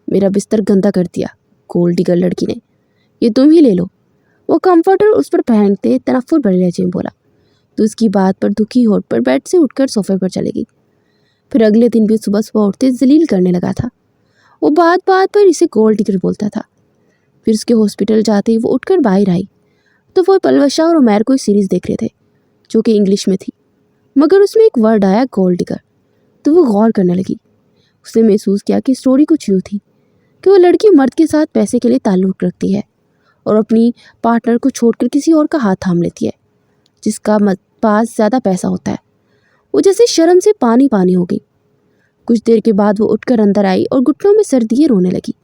मेरा बिस्तर गंदा कर दिया गोल्ड डिगर लड़की ने, ये तुम ही ले लो। वो कंफर्टर उस पर पहनते तनफ्फुर भरे लहजे में बोला तो उसकी बात पर दुखी होठ पर बेड से उठकर सोफे पर चली गई। फिर अगले दिन भी सुबह सुबह उठते जलील करने लगा था। वो बात बात पर इसे गोल्ड डिगर बोलता था। फिर उसके हॉस्पिटल जाते ही वो उठकर बाहर आई तो वो पलवशा और उमैर कोई सीरीज़ देख रहे थे जो कि इंग्लिश में थी, मगर उसमें एक वर्ड आया गोल्ड डिगर तो वो गौर करने लगी। उसने महसूस किया कि स्टोरी कुछ यूँ थी कि वो लड़की मर्द के साथ पैसे के लिए ताल्लुक़ रखती है और अपनी पार्टनर को छोड़कर किसी और का हाथ थाम लेती है जिसका पास ज़्यादा पैसा होता है। वो जैसे शर्म से पानी पानी हो गई। कुछ देर के बाद वो उठकर अंदर आई और घुटनों में सर दिए रोने लगी।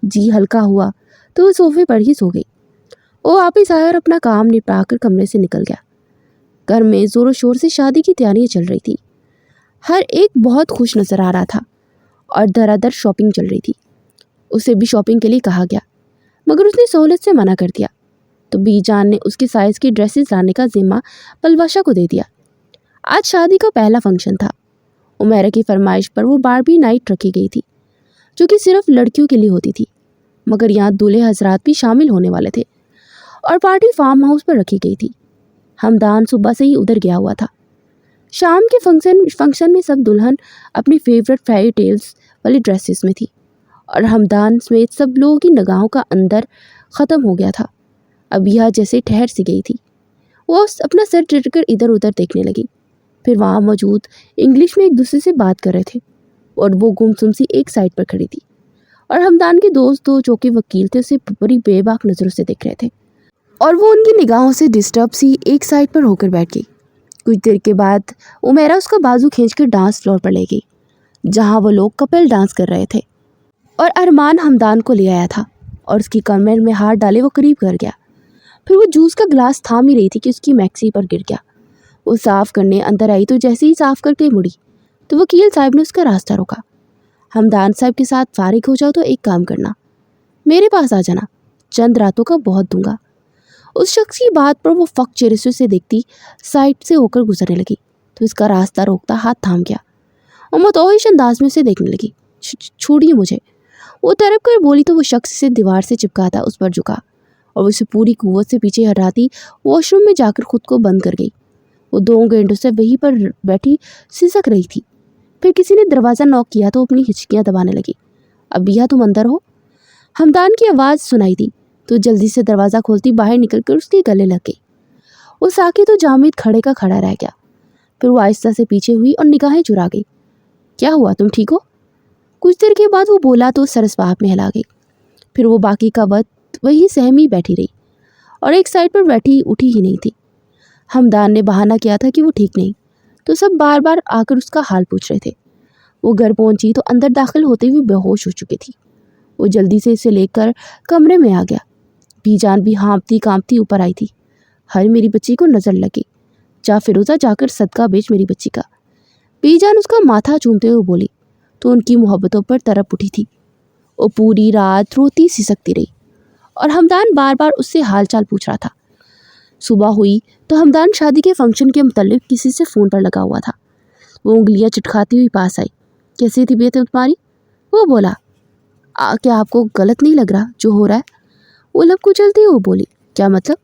जी हल्का हुआ तो वो सोफे पर ही सो गई। वो वापिस आया और अपना काम निपटा कर कमरे से निकल गया। घर में ज़ोरों शोर से शादी की तैयारियां चल रही थी। हर एक बहुत खुश नजर आ रहा था और धड़ाधड़ शॉपिंग चल रही थी। उसे भी शॉपिंग के लिए कहा गया, मगर उसने सहूलत से मना कर दिया तो बीजान ने उसके साइज़ की ड्रेसेस लाने का जिम्मा पलवाशा को दे दिया। आज शादी का पहला फंक्शन था। उमैरा की फरमाइश पर वो बारबी नाइट रखी गई थी जो कि सिर्फ लड़कियों के लिए होती थी, मगर यहाँ दूल्हे हजरात भी शामिल होने वाले थे और पार्टी फार्म हाउस पर रखी गई थी। हमदान सुबह से ही उधर गया हुआ था। शाम के फंक्शन में सब दुल्हन अपनी फेवरेट फेरी टेल्स वाली ड्रेसेस में थी और हमदान समेत सब लोगों की निगाहों का अंदर ख़त्म हो गया था। अब यह जैसे ठहर सी गई थी। वो अपना सर टिरकर इधर उधर देखने लगी। फिर वहाँ मौजूद इंग्लिश में एक दूसरे से बात कर रहे थे और वो गुमसुम सी एक साइड पर खड़ी थी और हमदान के दोस्त दो जो कि वकील थे उसे बड़ी बेबाक नज़रों से देख रहे थे और वो उनकी निगाहों से डिस्टर्ब सी एक साइड पर होकर बैठ गई। कुछ देर के बाद उमैरा उसका बाजू खींचकर डांस फ्लोर पर ले गई जहाँ वो लोग कपल डांस कर रहे थे और अरमान हमदान को ले आया था और उसकी कमर में हाथ डाले वो करीब कर गया। फिर वो जूस का ग्लास थाम ही रही थी कि उसकी मैक्सी पर गिर गया। वो साफ़ करने अंदर आई तो जैसे ही साफ़ करके मुड़ी तो वकील साहब ने उसका रास्ता रोका। हमदान साहब के साथ फारिग हो जाओ तो एक काम करना, मेरे पास आ जाना, चंद रातों का बहुत दूंगा। उस शख्स की बात पर वो फक चेहरे से उसे देखती साइड से होकर गुजरने लगी तो उसका रास्ता रोकता हाथ थाम गया और मुतौहिश अंदाज में उसे देखने लगी। छोड़िए मुझे, वो तरफ कर बोली तो वो शख्स से दीवार से चिपका था उस पर झुका और उसे पूरी कुव्वत से पीछे हटाती वॉशरूम में जाकर खुद को बंद कर गई। वो 2 घंटों से वहीं पर बैठी सिसक रही थी फिर किसी ने दरवाज़ा नॉक किया तो अपनी हिचकियाँ दबाने लगी। अबिया तुम अंदर हो? हमदान की आवाज़ सुनाई दी तो जल्दी से दरवाज़ा खोलती बाहर निकलकर उसके गले लग गई। वो साकी तो जामिद खड़े का खड़ा रह गया। फिर वो आहिस्ता से पीछे हुई और निगाहें चुरा गई। क्या हुआ, तुम ठीक हो? कुछ देर के बाद वो बोला तो सरसबाब में हिला गई। फिर वो बाकी का वक्त वही सहमी बैठी रही और एक साइड पर बैठी उठी ही नहीं थी। हमदान ने बहाना किया था कि वो ठीक नहीं, तो सब बार बार आकर उसका हाल पूछ रहे थे। वो घर पहुंची तो अंदर दाखिल होते हुए बेहोश हो चुकी थी। वो जल्दी से इसे लेकर कमरे में आ गया। बीजान भी हाँफती कांपती ऊपर आई थी। हर मेरी बच्ची को नज़र लगी, जा फिरोज़ा जाकर सदका बेच मेरी बच्ची का। बीजान उसका माथा चूमते हुए बोली तो उनकी मोहब्बतों पर तरफ उठी थी। वो पूरी रात रोती सिसकती रही और हमदान बार बार उससे हालचाल पूछ रहा था। सुबह हुई तो हमदान शादी के फंक्शन के मुतल्लिक किसी से फ़ोन पर लगा हुआ था। वो उंगलियां चिटखाती हुई पास आई। कैसी तबीयत है तुम्हारी? वो बोला। क्या आपको गलत नहीं लग रहा जो हो रहा है? वो लब कुचलती हुई बोली। क्या मतलब?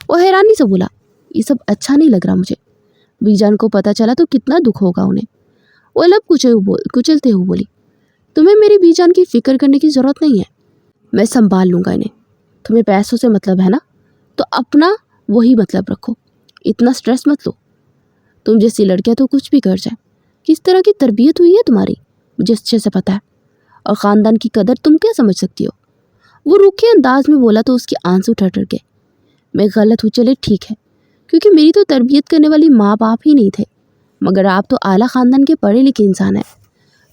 वो हैरानी से बोला। ये सब अच्छा नहीं लग रहा मुझे। बीजान को पता चला तो कितना दुख होगा उन्हें। वो लब कुचलते हुए बोली। तुम्हें मेरी बीजान की फ़िक्र करने की ज़रूरत नहीं है, मैं संभाल लूँगा इन्हें। तुम्हें पैसों से मतलब है ना, तो अपना वही मतलब रखो, इतना स्ट्रेस मत लो। तुम जैसी लड़कियाँ तो कुछ भी कर जाए। किस तरह की तरबियत हुई है तुम्हारी मुझे अच्छे से पता है, और ख़ानदान की कदर तुम क्या समझ सकती हो? वो रूखे अंदाज में बोला तो उसके आंसू ठटर गए। मैं गलत हूँ, चले ठीक है, क्योंकि मेरी तो तरबियत करने वाली माँ बाप ही नहीं थे, मगर आप तो आला ख़ानदान के पढ़े लिखे इंसान हैं,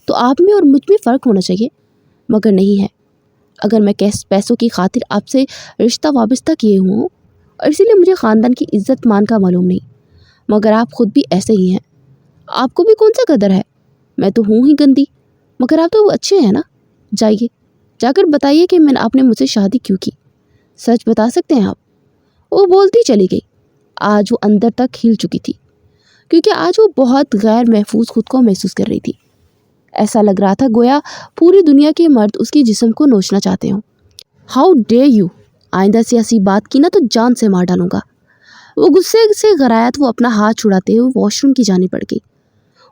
तो आप में और मुझ में फ़र्क होना चाहिए, मगर नहीं है। अगर मैं पैसों की खातिर आपसे रिश्ता वाबस्ता किए हुआ हूँ और इसीलिए मुझे ख़ानदान की इज़्ज़त मान का मालूम नहीं, मगर आप खुद भी ऐसे ही हैं। आपको भी कौन सा कदर है? मैं तो हूँ ही गंदी, मगर आप तो अच्छे हैं ना। जाइए, जाकर बताइए कि आपने मुझसे शादी क्यों की। सच बता सकते हैं आप? वो बोलती चली गई। आज वो अंदर तक हिल चुकी थी, क्योंकि आज वो बहुत गैर महफूज खुद को महसूस कर रही थी। ऐसा लग रहा था गोया पूरी दुनिया के मर्द उसके जिस्म को नोचना चाहते हों। How dare you! आइंदा से ऐसी बात की ना तो जान से मार डालूंगा। वो गुस्से से गरायत वो अपना हाथ छुड़ाते हुए वॉशरूम की जानी पड़ गई।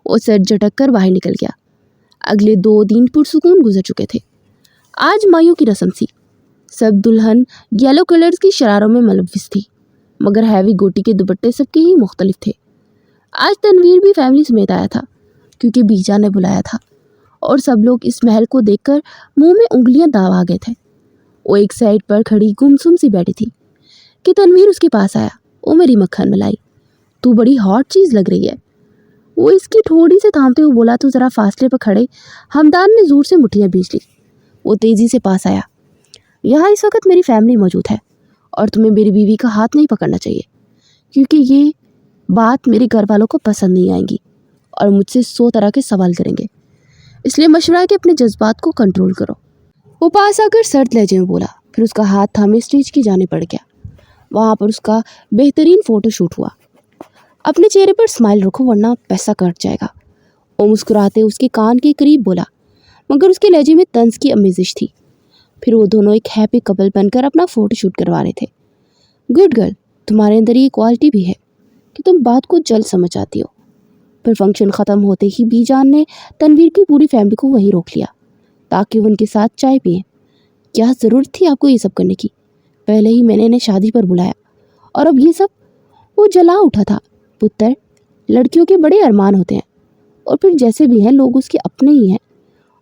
वो सर झटक कर बाहर निकल गया। अगले 2 दिन पुरसुकून गुजर चुके थे। आज माइयों की रस्म थी। सब दुल्हन येलो कलर्स की शरारों में मुलव्वस थी, मगर हैवी गोटी के दुपट्टे सबके ही मुख्तलिफ थे। आज तनवीर भी फैमिली समेत आया था, क्योंकि बीजा ने बुलाया था, और सब लोग इस महल को देखकर मुंह में उंगलियां दबा गए थे। वो एक साइड पर खड़ी गुमसुम सी बैठी थी कि तनवीर उसके पास आया। ओ मेरी मक्खन मलाई, तू बड़ी हॉट चीज़ लग रही है। वो इसकी ठोड़ी से थामते हुए बोला तो ज़रा फासले पर खड़े हमदान ने ज़ोर से मुट्ठियाँ भींच ली। वो तेज़ी से पास आया। यहाँ इस वक्त मेरी फैमिली मौजूद है और तुम्हें मेरी बीवी का हाथ नहीं पकड़ना चाहिए, क्योंकि ये बात मेरे घर वालों को पसंद नहीं आएगी और मुझसे 100 तरह के सवाल करेंगे, इसलिए मशवरा है कि अपने जज्बात को कंट्रोल करो। वो पास आकर सर्द लहजे में बोला, फिर उसका हाथ थामे स्टेज की जाने पड़ गया। वहाँ पर उसका बेहतरीन फ़ोटो शूट हुआ। अपने चेहरे पर स्माइल रखो वरना पैसा कट जाएगा। वो मुस्कुराते उसके कान के करीब बोला, मगर उसके लहजे में तंज की आमेज़िश थी। फिर वो दोनों एक हैप्पी कपल बनकर अपना फ़ोटो शूट करवा रहे थे। गुड गर्ल, तुम्हारे अंदर ये क्वालिटी भी है कि तुम बात को जल्द समझ आती हो। फिर फंक्शन ख़त्म होते ही बीजान ने तनवीर की पूरी फैमिली को वहीं रोक लिया ताकि वो उनके साथ चाय पिए। क्या ज़रूरत थी आपको ये सब करने की? पहले ही मैंने इन्हें शादी पर बुलाया और अब ये सब। वो जला उठा था। पुत्र, लड़कियों के बड़े अरमान होते हैं, और फिर जैसे भी हैं लोग उसके अपने ही हैं,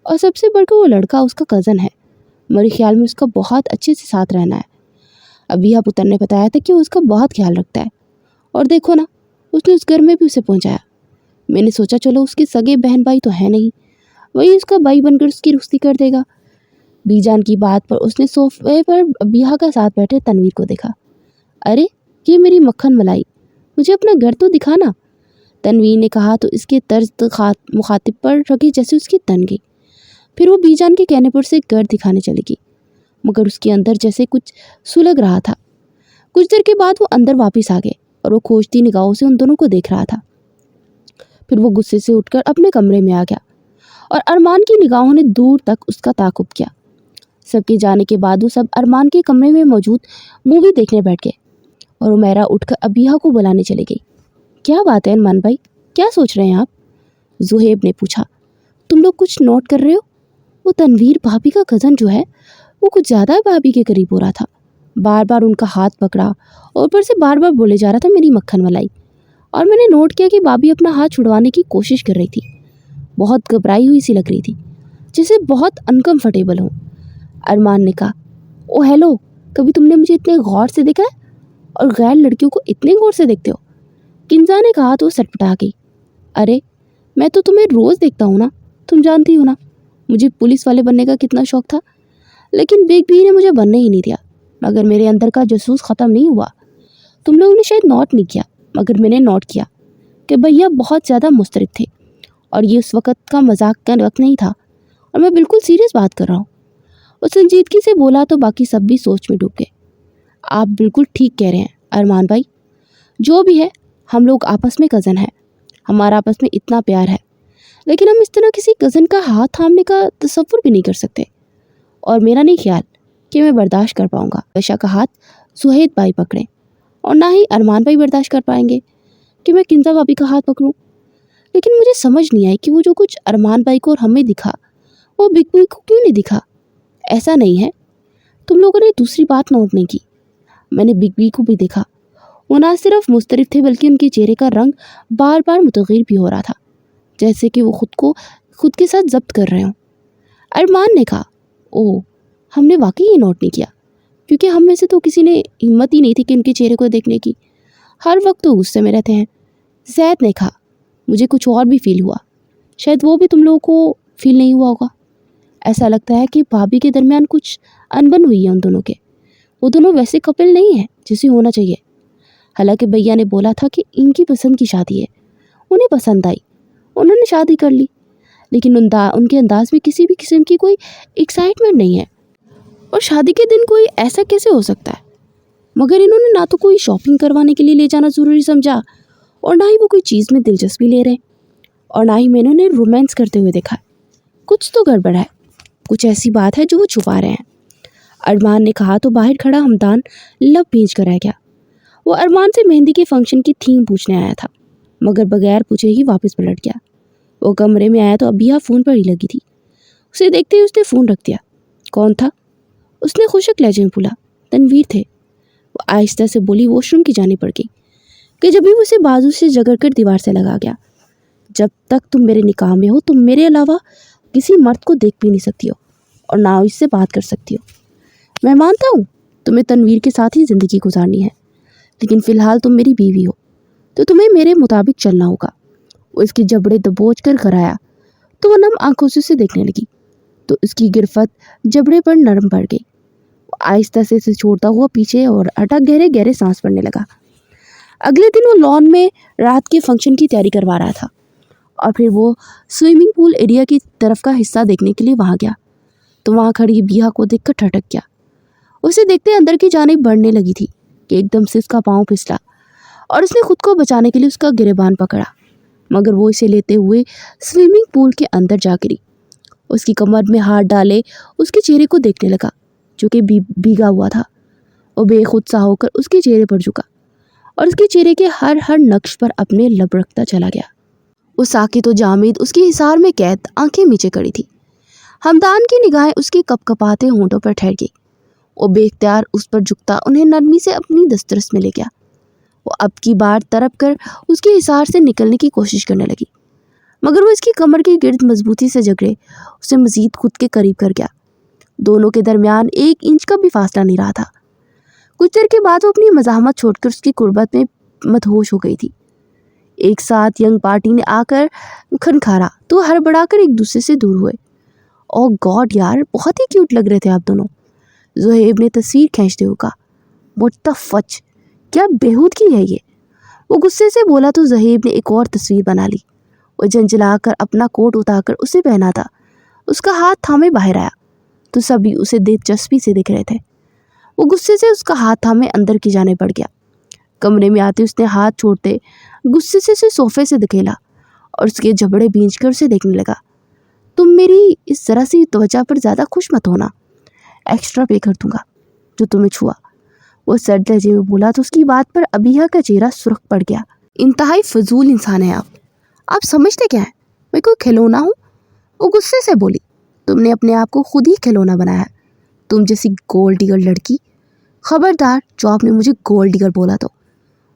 और सबसे बढ़कर वो लड़का उसका कज़न है। मेरे ख्याल में उसका बहुत अच्छे से साथ रहना है। अभी यह पुत्र ने बताया था कि वो उसका बहुत ख्याल रखता है, और देखो ना, उसने उस घर में भी उसे पहुंचाया। मैंने सोचा चलो उसके सगे बहन भाई तो है नहीं, वही उसका भाई बनकर उसकी रुस्ती कर देगा। बीजान की बात पर उसने सोफे पर बिहा का साथ बैठे तनवीर को देखा। अरे ये मेरी मक्खन मलाई, मुझे अपना घर तो दिखाना, तनवीर ने कहा तो इसके तर्ज मुखातिब पर रखी जैसे उसकी तन गई। फिर वो बीजान के कहने पर से घर दिखाने चली गई, मगर उसके अंदर जैसे कुछ सुलग रहा था। कुछ देर के बाद वो अंदर वापस आ गए और वो खोजती निगाहों से उन दोनों को देख रहा था। फिर वो गुस्से से उठकर अपने कमरे में आ गया और अरमान की निगाहों ने दूर तक उसका ताक़ुब किया। सबके जाने के बाद वो सब अरमान के कमरे में मौजूद मूवी देखने बैठ गए और उमैरा उठकर अबिया को बुलाने चली गई। क्या बात है अरमान भाई, क्या सोच रहे हैं आप? ज़ुहैब ने पूछा। तुम लोग कुछ नोट कर रहे हो? वो तनवीर भाभी का कज़न जो है वो कुछ ज़्यादा भाभी के करीब हो रहा था। बार बार उनका हाथ पकड़ा और ऊपर से बार बार बोले जा रहा था मेरी मक्खन मलाई। और मैंने नोट किया कि भाभी अपना हाथ छुड़वाने की कोशिश कर रही थी। बहुत घबराई हुई सी लग रही थी, जैसे बहुत अनकंफर्टेबल हो। अरमान ने कहा, ओ हेलो, कभी तुमने मुझे इतने गौर से देखा है? और गैर लड़कियों को इतने गौर से देखते हो? किंजा ने कहा तो सटपटा गई। अरे मैं तो तुम्हें रोज़ देखता हूँ ना, तुम जानती हो ना मुझे पुलिस वाले बनने का कितना शौक था, लेकिन बिग बी ने मुझे बनने ही नहीं दिया। मगर मेरे अंदर का जसूस ख़त्म नहीं हुआ। तुम लोगों ने शायद नोट नहीं किया, मगर मैंने नोट किया कि भैया बहुत ज़्यादा मुस्तरब थे और ये उस वक़्त का मजाक का वक्त नहीं था, और मैं बिल्कुल सीरियस बात कर रहा हूँ। वो संजीदगी से बोला तो बाकी सब भी सोच में डूब गए। आप बिल्कुल ठीक कह रहे हैं अरमान भाई, जो भी है हम लोग आपस में कज़न हैं, हमारा आपस में इतना प्यार है, लेकिन हम इस तरह किसी कज़न का हाथ थामने का तसव्वुर भी नहीं कर सकते। और मेरा नहीं ख्याल कि मैं बर्दाश्त कर पाऊँगा आयशा का हाथ सुहेद भाई पकड़ें, और ना ही अरमान भाई बर्दाश्त कर पाएंगे कि मैं किंजा भाभी का हाथ पकड़ूं। लेकिन मुझे समझ नहीं आई कि वो जो कुछ अरमान भाई को और हमें दिखा वो बिग बी को क्यों नहीं दिखा। ऐसा नहीं है, तुम लोगों ने दूसरी बात नोट नहीं की, मैंने बिग बी को भी देखा। वो ना सिर्फ मुस्तरब थे बल्कि उनके चेहरे का रंग बार बार मुतग़य्यर भी हो रहा था, जैसे कि वो खुद के साथ जब्त कर रहे हों। अरमान ने कहा, ओह हमने वाकई ये नोट नहीं किया, क्योंकि हम में से तो किसी ने हिम्मत ही नहीं थी कि उनके चेहरे को देखने की, हर वक्त तो गुस्से में रहते हैं। ज़ैद ने कहा, मुझे कुछ और भी फील हुआ, शायद वो भी तुम लोगों को फील नहीं हुआ होगा। ऐसा लगता है कि भाभी के दरमियान कुछ अनबन हुई है उन दोनों के। वो दोनों वैसे कपल नहीं है जिसे होना चाहिए। हालांकि भैया ने बोला था कि इनकी पसंद की शादी है, उन्हें पसंद आई, उन्होंने शादी कर ली, लेकिन उनके अंदाज में किसी भी किस्म की कोई एक्साइटमेंट नहीं है। और शादी के दिन कोई ऐसा कैसे हो सकता है? मगर इन्होंने ना तो कोई शॉपिंग करवाने के लिए ले जाना ज़रूरी समझा, और ना ही वो कोई चीज़ में दिलचस्पी ले रहे, और ना ही मैंने उन्हें रोमांस करते हुए देखा। कुछ तो गड़बड़ है, कुछ ऐसी बात है जो वो छुपा रहे हैं। अरमान ने कहा तो बाहर खड़ा हमदान लब भींच कर रह गया। वो अरमान से मेहंदी के फंक्शन की थीम पूछने आया था, मगर बगैर पूछे ही वापस पलट गया। वो कमरे में आया तो अबिया फ़ोन पर ही लगी थी। उसे देखते ही उसने फ़ोन रख दिया। कौन था? उसने खुशक लहजे में बोला। तनवीर थे। वो आहिस्ता से बोली, वॉशरूम की जाने पड़ गई कि जब भी वो उसे बाजू से जकड़ कर दीवार से लगा गया। जब तक तुम मेरे निकाह में हो तुम मेरे अलावा किसी मर्द को देख भी नहीं सकती हो, और ना इससे बात कर सकती हो। मैं मानता हूँ तुम्हें तनवीर के साथ ही ज़िंदगी गुजारनी है, लेकिन फ़िलहाल तुम मेरी बीवी हो तो तुम्हें मेरे मुताबिक चलना होगा। वो इसके जबड़े दबोच कर घर आया तो वह नम आंखों से उसे देखने लगी, तो उसकी गिरफ्त जबड़े पर नरम पड़ गई। वो आहिस्ता से इसे छोड़ता हुआ पीछे और अटक गहरे गहरे सांस पड़ने लगा। अगले दिन वो लॉन में रात के फंक्शन की तैयारी करवा रहा था, और फिर वो स्विमिंग पूल एरिया की तरफ का हिस्सा देखने के लिए वहाँ गया तो वहाँ खड़ी बिया को देखकर ठटक गया। उसे देखते अंदर की जानिब बढ़ने लगी थी कि एकदम से उसका पाँव फिसला और उसने खुद को बचाने के लिए उसका गिरेबान पकड़ा, मगर वो इसे लेते हुए स्विमिंग पूल के अंदर जा गिरी। उसकी कमर में हाथ डाले उसके चेहरे को देखने लगा जो कि भीगा हुआ था। वो बेखुद सा होकर उसके चेहरे पर झुका और उसके चेहरे के हर नक्श पर अपने लब रखता चला गया। वो साकित और जामिद उसके हिसार में कैद आंखें नीचे कड़ी थी। हमदान की निगाहें उसके कपकपाते होंठों पर ठहर गई। वो बेख्तियार उस पर झुकता उन्हें नरमी से अपनी दस्तरस में ले गया। वो अब की बार तरप कर उसके हिसार से निकलने की कोशिश करने लगी, मगर वो इसकी कमर के गिर्द मजबूती से जकड़े उसे मजीद खुद के करीब कर गया। दोनों के दरमियान 1 इंच का भी फासला नहीं रहा था। कुछ देर के बाद वो अपनी मज़ाहमत छोड़कर उसकी कुर्बत में मदहोश हो गई थी। एक साथ यंग पार्टी ने आकर खनखारा तो हड़बड़ाकर एक दूसरे से दूर हुए। ओह गॉड यार, बहुत ही क्यूट लग रहे थे आप दोनों, ज़ुहैब ने तस्वीर खींचते हुए कहा। व्हाट द फच, क्या बेहूदगी है ये, वो गुस्से से बोला तो ज़ुहैब ने एक और तस्वीर बना ली। वो झंझलाकर अपना कोट उतारकर उसे पहना था। उसका हाथ थामे बाहर आया तो सभी उसे दिलचस्पी से देख रहे थे। वो गुस्से से उसका हाथ थामे अंदर की जाने बढ़ गया। कमरे में आते उसने हाथ छोड़ते गुस्से से उसे सोफे से धकेला और उसके जबड़े भींच कर उसे देखने लगा। तुम मेरी इस जरा सी त्वचा पर ज़्यादा खुश मत होना, एक्स्ट्रा पे कर दूंगा जो तुम्हें छुआ, वो सर्द लहजे में बोला तो उसकी बात पर अबिया का चेहरा सुर्ख पड़ गया। इंतहाई फजूल इंसान है आप समझते क्या हैं? मैं कोई खिलौना हूँ? वो गुस्से से बोली। तुमने अपने आप को खुद ही खिलौना बनाया है, तुम जैसी गोल्ड डिगर लड़की। खबरदार जो आपने मुझे गोल्ड डिगर बोला तो।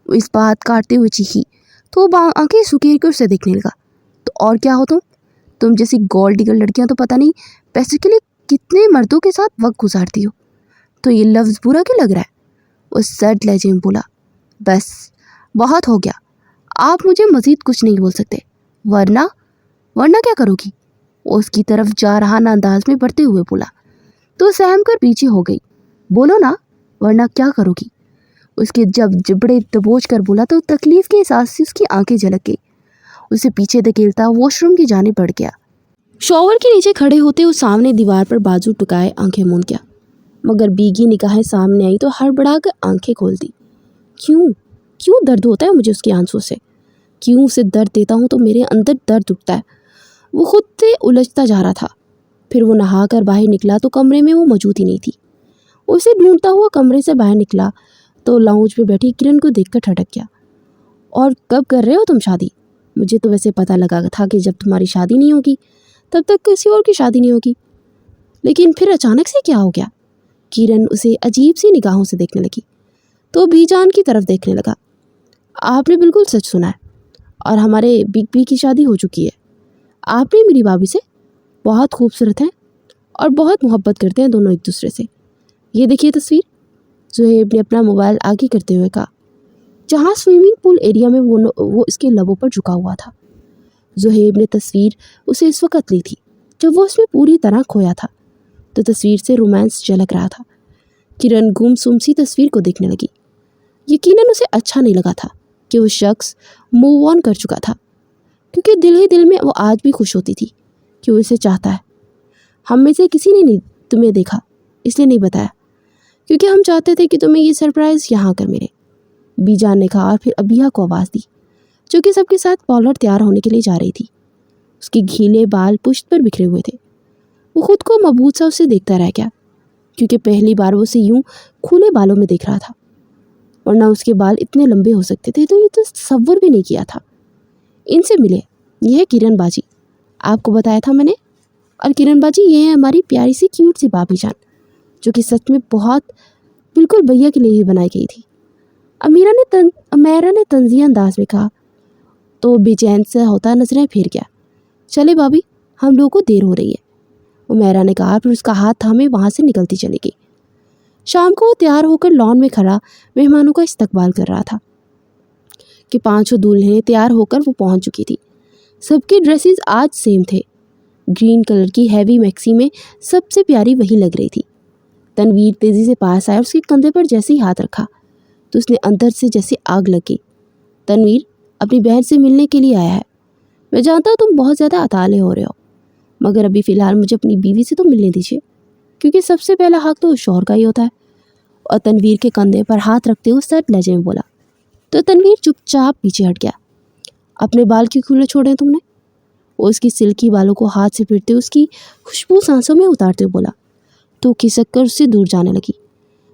वो इस बात काटते हुए चीखी तो वो आंखें सुकेर कर उसे देखने लगा। तो और क्या हो तुम जैसी गोल्ड डिगर लड़कियां तो पता नहीं पैसे के लिए कितने मर्दों के साथ वक्त गुजारती हो। तो ये लफ्ज़ बुरा क्यों लग रहा है? वो सर्द लहजे में बोला। बस बहुत हो गया, आप मुझे मज़ीद कुछ नहीं बोल सकते, वरना वरना क्या करोगी? वो उसकी तरफ जा रहा अंदाज में बढ़ते हुए बोला। तो सहम कर पीछे हो गई। बोलो ना, वरना क्या करोगी? उसके जब जबड़े दबोच कर बोला तो तकलीफ के एहसास से उसकी आंखें झलक गई। उसे पीछे धकेलता वॉशरूम की जाने बढ़ गया। शॉवर के नीचे खड़े होते वो सामने दीवार पर बाजू टुकाए आंखें मूंद गया, मगर भीगी निगाहें सामने आई तो हड़बड़ा कर आंखें खोल दी। क्यों क्यों दर्द होता है मुझे उसके आंसू से? क्यों उसे दर्द देता हूँ तो मेरे अंदर दर्द उठता है? वो खुद से उलझता जा रहा था। फिर वो नहा कर बाहर निकला तो कमरे में वो मौजूद ही नहीं थी। उसे ढूंढता हुआ कमरे से बाहर निकला तो लाउंज पे बैठी किरण को देखकर ठटक गया। और कब कर रहे हो तुम शादी? मुझे तो वैसे पता लगा था कि जब तुम्हारी शादी नहीं होगी तब तक किसी और की शादी नहीं होगी, लेकिन फिर अचानक से क्या हो गया? किरण उसे अजीब सी निगाहों से देखने लगी तो बीजान की तरफ देखने लगा। आपने बिल्कुल सच सुना है, और हमारे बिग बी की शादी हो चुकी है। आपने मेरी भाभी से बहुत खूबसूरत हैं और बहुत मोहब्बत करते हैं दोनों एक दूसरे से। ये देखिए तस्वीर, ज़ुहैब ने अपना मोबाइल आगे करते हुए कहा, जहाँ स्विमिंग पूल एरिया में वो इसके लबों पर झुका हुआ था। ज़ुहैब ने तस्वीर उसे इस वक्त ली थी जब वो उसमें पूरी तरह खोया था, तो तस्वीर से रोमांस झलक रहा था। किरण गुमसुम सी तस्वीर को देखने लगी। यकीनन उसे अच्छा नहीं लगा था कि वो शख्स मूव ऑन कर चुका था, क्योंकि दिल ही दिल में वो आज भी खुश होती थी कि वो इसे चाहता है। हम में से किसी ने नहीं तुम्हें देखा, इसलिए नहीं बताया, क्योंकि हम चाहते थे कि तुम्हें ये सरप्राइज़ यहाँ कर मिले, बीजान ने कहा और फिर अबिया को आवाज़ दी, जो कि सबके साथ पार्लर तैयार होने के लिए जा रही थी। उसके गीले बाल पुश्त पर बिखरे हुए थे। वो खुद को मबूत सा उसे देखता रह गया, क्योंकि पहली बार वो उसे यूं खुले बालों में देख रहा था, वरना उसके बाल इतने लंबे हो सकते थे तो ये तो तसव्वुर भी नहीं किया था। इनसे मिले, यह है किरण बाजी, आपको बताया था मैंने। और किरण बाजी ये है हमारी प्यारी सी क्यूट सी भाभी जान, जो कि सच में बहुत बिल्कुल भैया के लिए ही बनाई गई थी। अमेरा ने तंज़ीह अंदाज में कहा तो बेचैन से होता नजरें फिर गया। चले भाभी, हम लोगों को देर हो रही है, उमेरा ने कहा, फिर उसका हाथ थामे वहाँ से निकलती चली गई। शाम को वो तैयार होकर लॉन में खड़ा मेहमानों का इस्तकबाल कर रहा था कि 5 दूल्हे तैयार होकर वो पहुँच चुकी थी। सबकी ड्रेसेस आज सेम थे। ग्रीन कलर की हैवी मैक्सी में सबसे प्यारी वही लग रही थी। तनवीर तेज़ी से पास आया और उसके कंधे पर जैसे ही हाथ रखा तो उसने अंदर से जैसे आग लग गई। तनवीर अपनी बहन से मिलने के लिए आया है। मैं जानता हूँ तुम बहुत ज़्यादा अताले हो रहे हो, मगर अभी फ़िलहाल मुझे अपनी बीवी से तो मिलने दीजिए, क्योंकि सबसे पहला हक तो शौहर का ही होता है। और तनवीर के कंधे पर हाथ रखते हुए सर्द लहजे में बोला। तो तनवीर चुपचाप पीछे हट गया। अपने बाल क्यों खुले छोड़े तुमने? वो उसकी सिल्की बालों को हाथ से फिरते उसकी खुशबू सांसों में उतारते हुए बोला। तो खिसक कर उससे दूर जाने लगी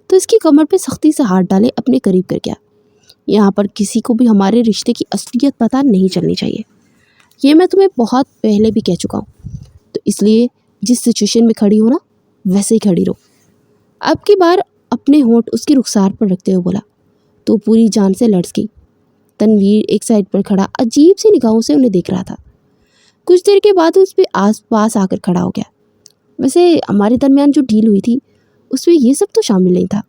तो इसकी कमर पे सख्ती से हाथ डाले अपने करीब कर गया। यहाँ पर किसी को भी हमारे रिश्ते की असलियत पता नहीं चलनी चाहिए, ये मैं तुम्हें बहुत पहले भी कह चुका हूँ। तो इसलिए जिस सिचुएशन में खड़ी हो ना, वैसे ही खड़ी रहो। अब की बार अपने होंठ उसके रुखसार पर रखते हुए बोला। तो पूरी जान से लड़स गई। तनवीर एक साइड पर खड़ा अजीब सी निगाहों से उन्हें देख रहा था। कुछ देर के बाद उस पर आस पास आकर खड़ा हो गया। वैसे हमारे दरमियान जो डील हुई थी उसमें ये सब तो शामिल नहीं था।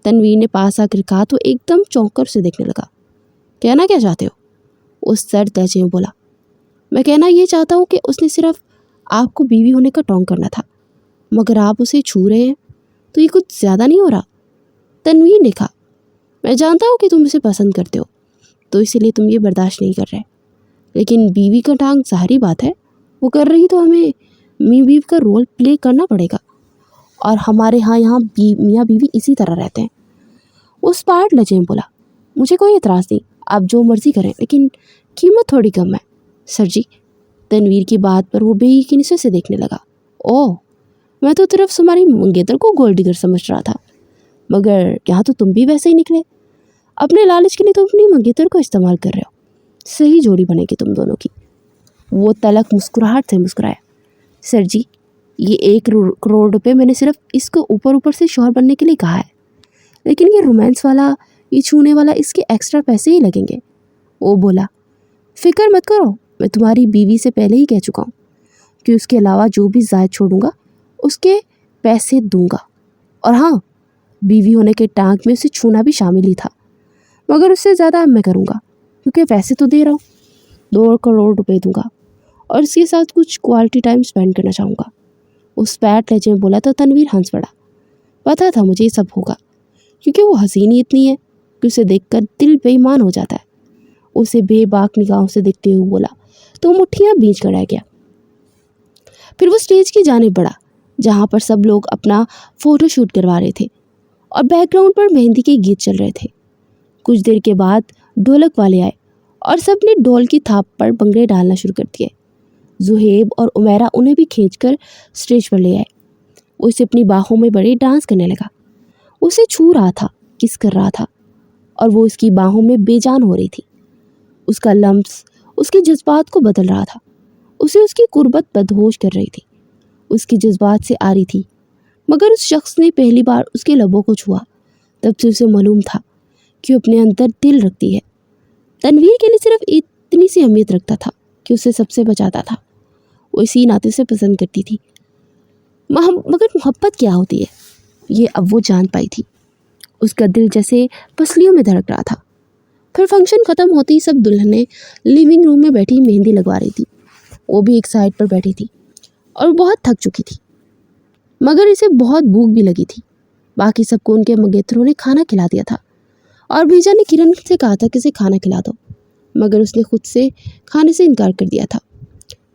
तनवीर ने पास आकर कहा तो एकदम चौंक कर उसे देखने लगा। कहना क्या चाहते हो? उस सर्द लहजे में बोला। मैं कहना ये चाहता हूँ कि उसने सिर्फ आपको बीवी होने का टोंग करना था, मगर आप उसे छू रहे हैं तो ये कुछ ज़्यादा नहीं हो रहा? तनवीर ने कहा, मैं जानता हूँ कि तुम इसे पसंद करते हो, तो इसीलिए तुम ये बर्दाश्त नहीं कर रहे, लेकिन बीवी का टांग ज़ाहिरी बात है वो कर रही तो हमें मियाँ बीवी का रोल प्ले करना पड़ेगा। और हमारे यहाँ मियाँ बीवी इसी तरह रहते हैं। उस पार्ट लजे में बोला। मुझे कोई एतराज़ नहीं, आप जो मर्ज़ी करें, लेकिन कीमत थोड़ी कम है सर जी। तनवीर की बात पर वो बेयकीनी से उसे देखने लगा। ओह, मैं तो सिर्फ तुम्हारी मंगेतर को गोल्ड डिगर समझ रहा था, मगर यहाँ तो तुम भी वैसे ही निकले। अपने लालच के लिए तुम अपनी मंगेतर को इस्तेमाल कर रहे हो। सही जोड़ी बनेगी तुम दोनों की। वो तलक मुस्कुराहट से मुस्कुराया। सर जी, ये 1 करोड़ रुपए मैंने सिर्फ इसको ऊपर ऊपर से शौहर बनने के लिए कहा है, लेकिन ये रोमांस वाला, ये छूने वाला, इसके एक्स्ट्रा पैसे ही लगेंगे। वो बोला, फिक्र मत करो, मैं तुम्हारी बीवी से पहले ही कह चुका हूँ कि उसके अलावा जो भी जायद छोड़ूंगा उसके पैसे दूंगा। और हाँ, बीवी होने के टांग में उसे छूना भी शामिल ही था, मगर उससे ज़्यादा मैं करूँगा, क्योंकि वैसे तो दे रहा हूँ। 2 करोड़ रुपए दूंगा और इसके साथ कुछ क्वालिटी टाइम स्पेंड करना चाहूँगा। उस पैट लहजे में बोला तो तनवीर हंस पड़ा। पता था मुझे ये सब होगा, क्योंकि वो हसीन ही इतनी है कि उसे देखकर दिल बेईमान हो जाता है। उसे बेबाक निगाहों से देखते हुए बोला तो मुट्ठियाँ बींच कर रह गया। फिर वो स्टेज की जानिब बढ़ा, जहाँ पर सब लोग अपना फ़ोटो शूट करवा रहे थे और बैकग्राउंड पर मेहंदी के गीत चल रहे थे। कुछ देर के बाद ढोलक वाले आए और सब ने ढोल की थाप पर भंगड़े डालना शुरू कर दिए। जुहेब और उमेरा उन्हें भी खींचकर स्टेज पर ले आए। वो उसे अपनी बाहों में बड़े डांस करने लगा। उसे छू रहा था, किस कर रहा था, और वो उसकी बाहों में बेजान हो रही थी। उसका लम्स उसके जज्बात को बदल रहा था। उसे उसकी कुर्बत बदहोश कर रही थी, उसके जज्बात से आ रही थी। मगर उस शख्स ने पहली बार उसके लबों को छुआ, तब से उसे मालूम था कि वो अपने अंदर दिल रखती है। तनवीर के लिए सिर्फ इतनी सी अहमियत रखता था कि उसे सबसे बचाता था। वो इसी नाते से पसंद करती थी। मगर मोहब्बत क्या होती है, ये अब वो जान पाई थी। उसका दिल जैसे पसलियों में धड़क रहा था। फिर फंक्शन ख़त्म होते ही सब दुल्हनें लिविंग रूम में बैठी मेहंदी लगवा रही थी। वो भी एक साइड पर बैठी थी और बहुत थक चुकी थी, मगर इसे बहुत भूख भी लगी थी। बाकी सबको उनके मंगेतरों ने खाना खिला दिया था और बीजा ने किरण से कहा था कि इसे खाना खिला दो, मगर उसने खुद से खाने से इनकार कर दिया था।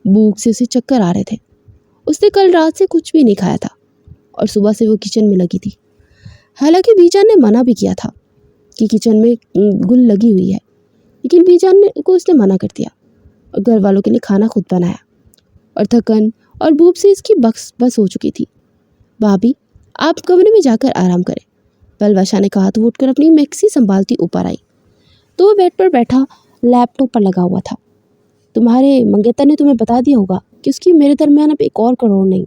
भूख से उसे चक्कर आ रहे थे। उसने कल रात से कुछ भी नहीं खाया था और सुबह से वो किचन में लगी थी। हालांकि बीजान ने मना भी किया था कि किचन में गुल लगी हुई है, लेकिन बीजान को उसने मना कर दिया और घर वालों के लिए खाना खुद बनाया। और थकन और भूख से इसकी बस हो चुकी थी। भाभी, आप कमरे में जाकर आराम करें, पलवाशा ने कहा तो उठकर अपनी मैक्सी संभालती ऊपर आई तो वो बेड पर बैठा लैपटॉप पर लगा हुआ था। तुम्हारे मंगेतर ने तुम्हें बता दिया होगा कि उसकी मेरे दरमियान अब 1 करोड़ नहीं,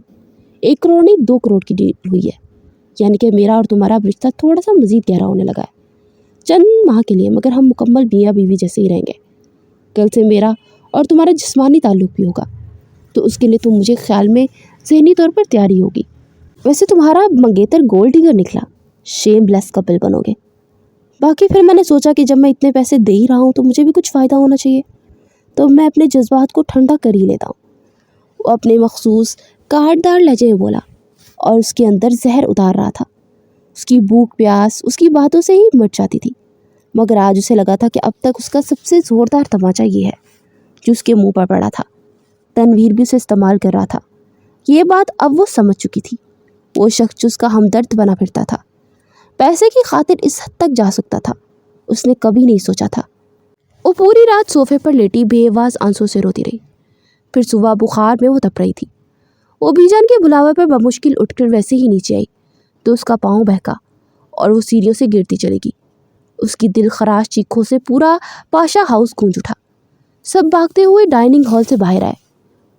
1 करोड़ नहीं 2 करोड़ की डील हुई है। यानी कि मेरा और तुम्हारा रिश्ता थोड़ा सा मज़ीद गहरा होने लगा है, चंद माह के लिए, मगर हम मुकम्मल मियाँ बीवी जैसे ही रहेंगे। कल से मेरा और तुम्हारा जिस्मानी ताल्लुक़ भी होगा, तो उसके लिए तुम मुझे ख्याल में ज़हनी तौर पर तैयारी होगी। वैसे तुम्हारा मंगेतर गोल्ड डिगर निकला, शेमलेस कपल बनोगे। बाकी फिर मैंने सोचा कि जब मैं इतने पैसे दे ही रहा हूँ तो मुझे भी कुछ फ़ायदा होना चाहिए, तो मैं अपने जज्बात को ठंडा कर ही लेता हूँ। वो अपने मखसूस काटदार लहजे में बोला और उसके अंदर जहर उतार रहा था। उसकी भूख प्यास उसकी बातों से ही मिट जाती थी, मगर आज उसे लगा था कि अब तक उसका सबसे ज़ोरदार तमाचा ये है जो उसके मुंह पर पड़ा था। तनवीर भी उसे इस्तेमाल कर रहा था। ये बात अब वो समझ चुकी थी। वो शख्स जो उसका हमदर्द बना फिरता था, पैसे की खातिर इस हद तक जा सकता था, उसने कभी नहीं सोचा था। वो पूरी रात सोफे पर लेटी बेआवाज़ आंसू से रोती रही। फिर सुबह बुखार में वो तप रही थी। वो बीजान के बुलावे पर बमुश्किल उठकर वैसे ही नीचे आई तो उसका पाँव बहका और वो सीढ़ियों से गिरती चलेगी। उसकी दिल खराश चीखों से पूरा पाशा हाउस गूंज उठा। सब भागते हुए डाइनिंग हॉल से बाहर आए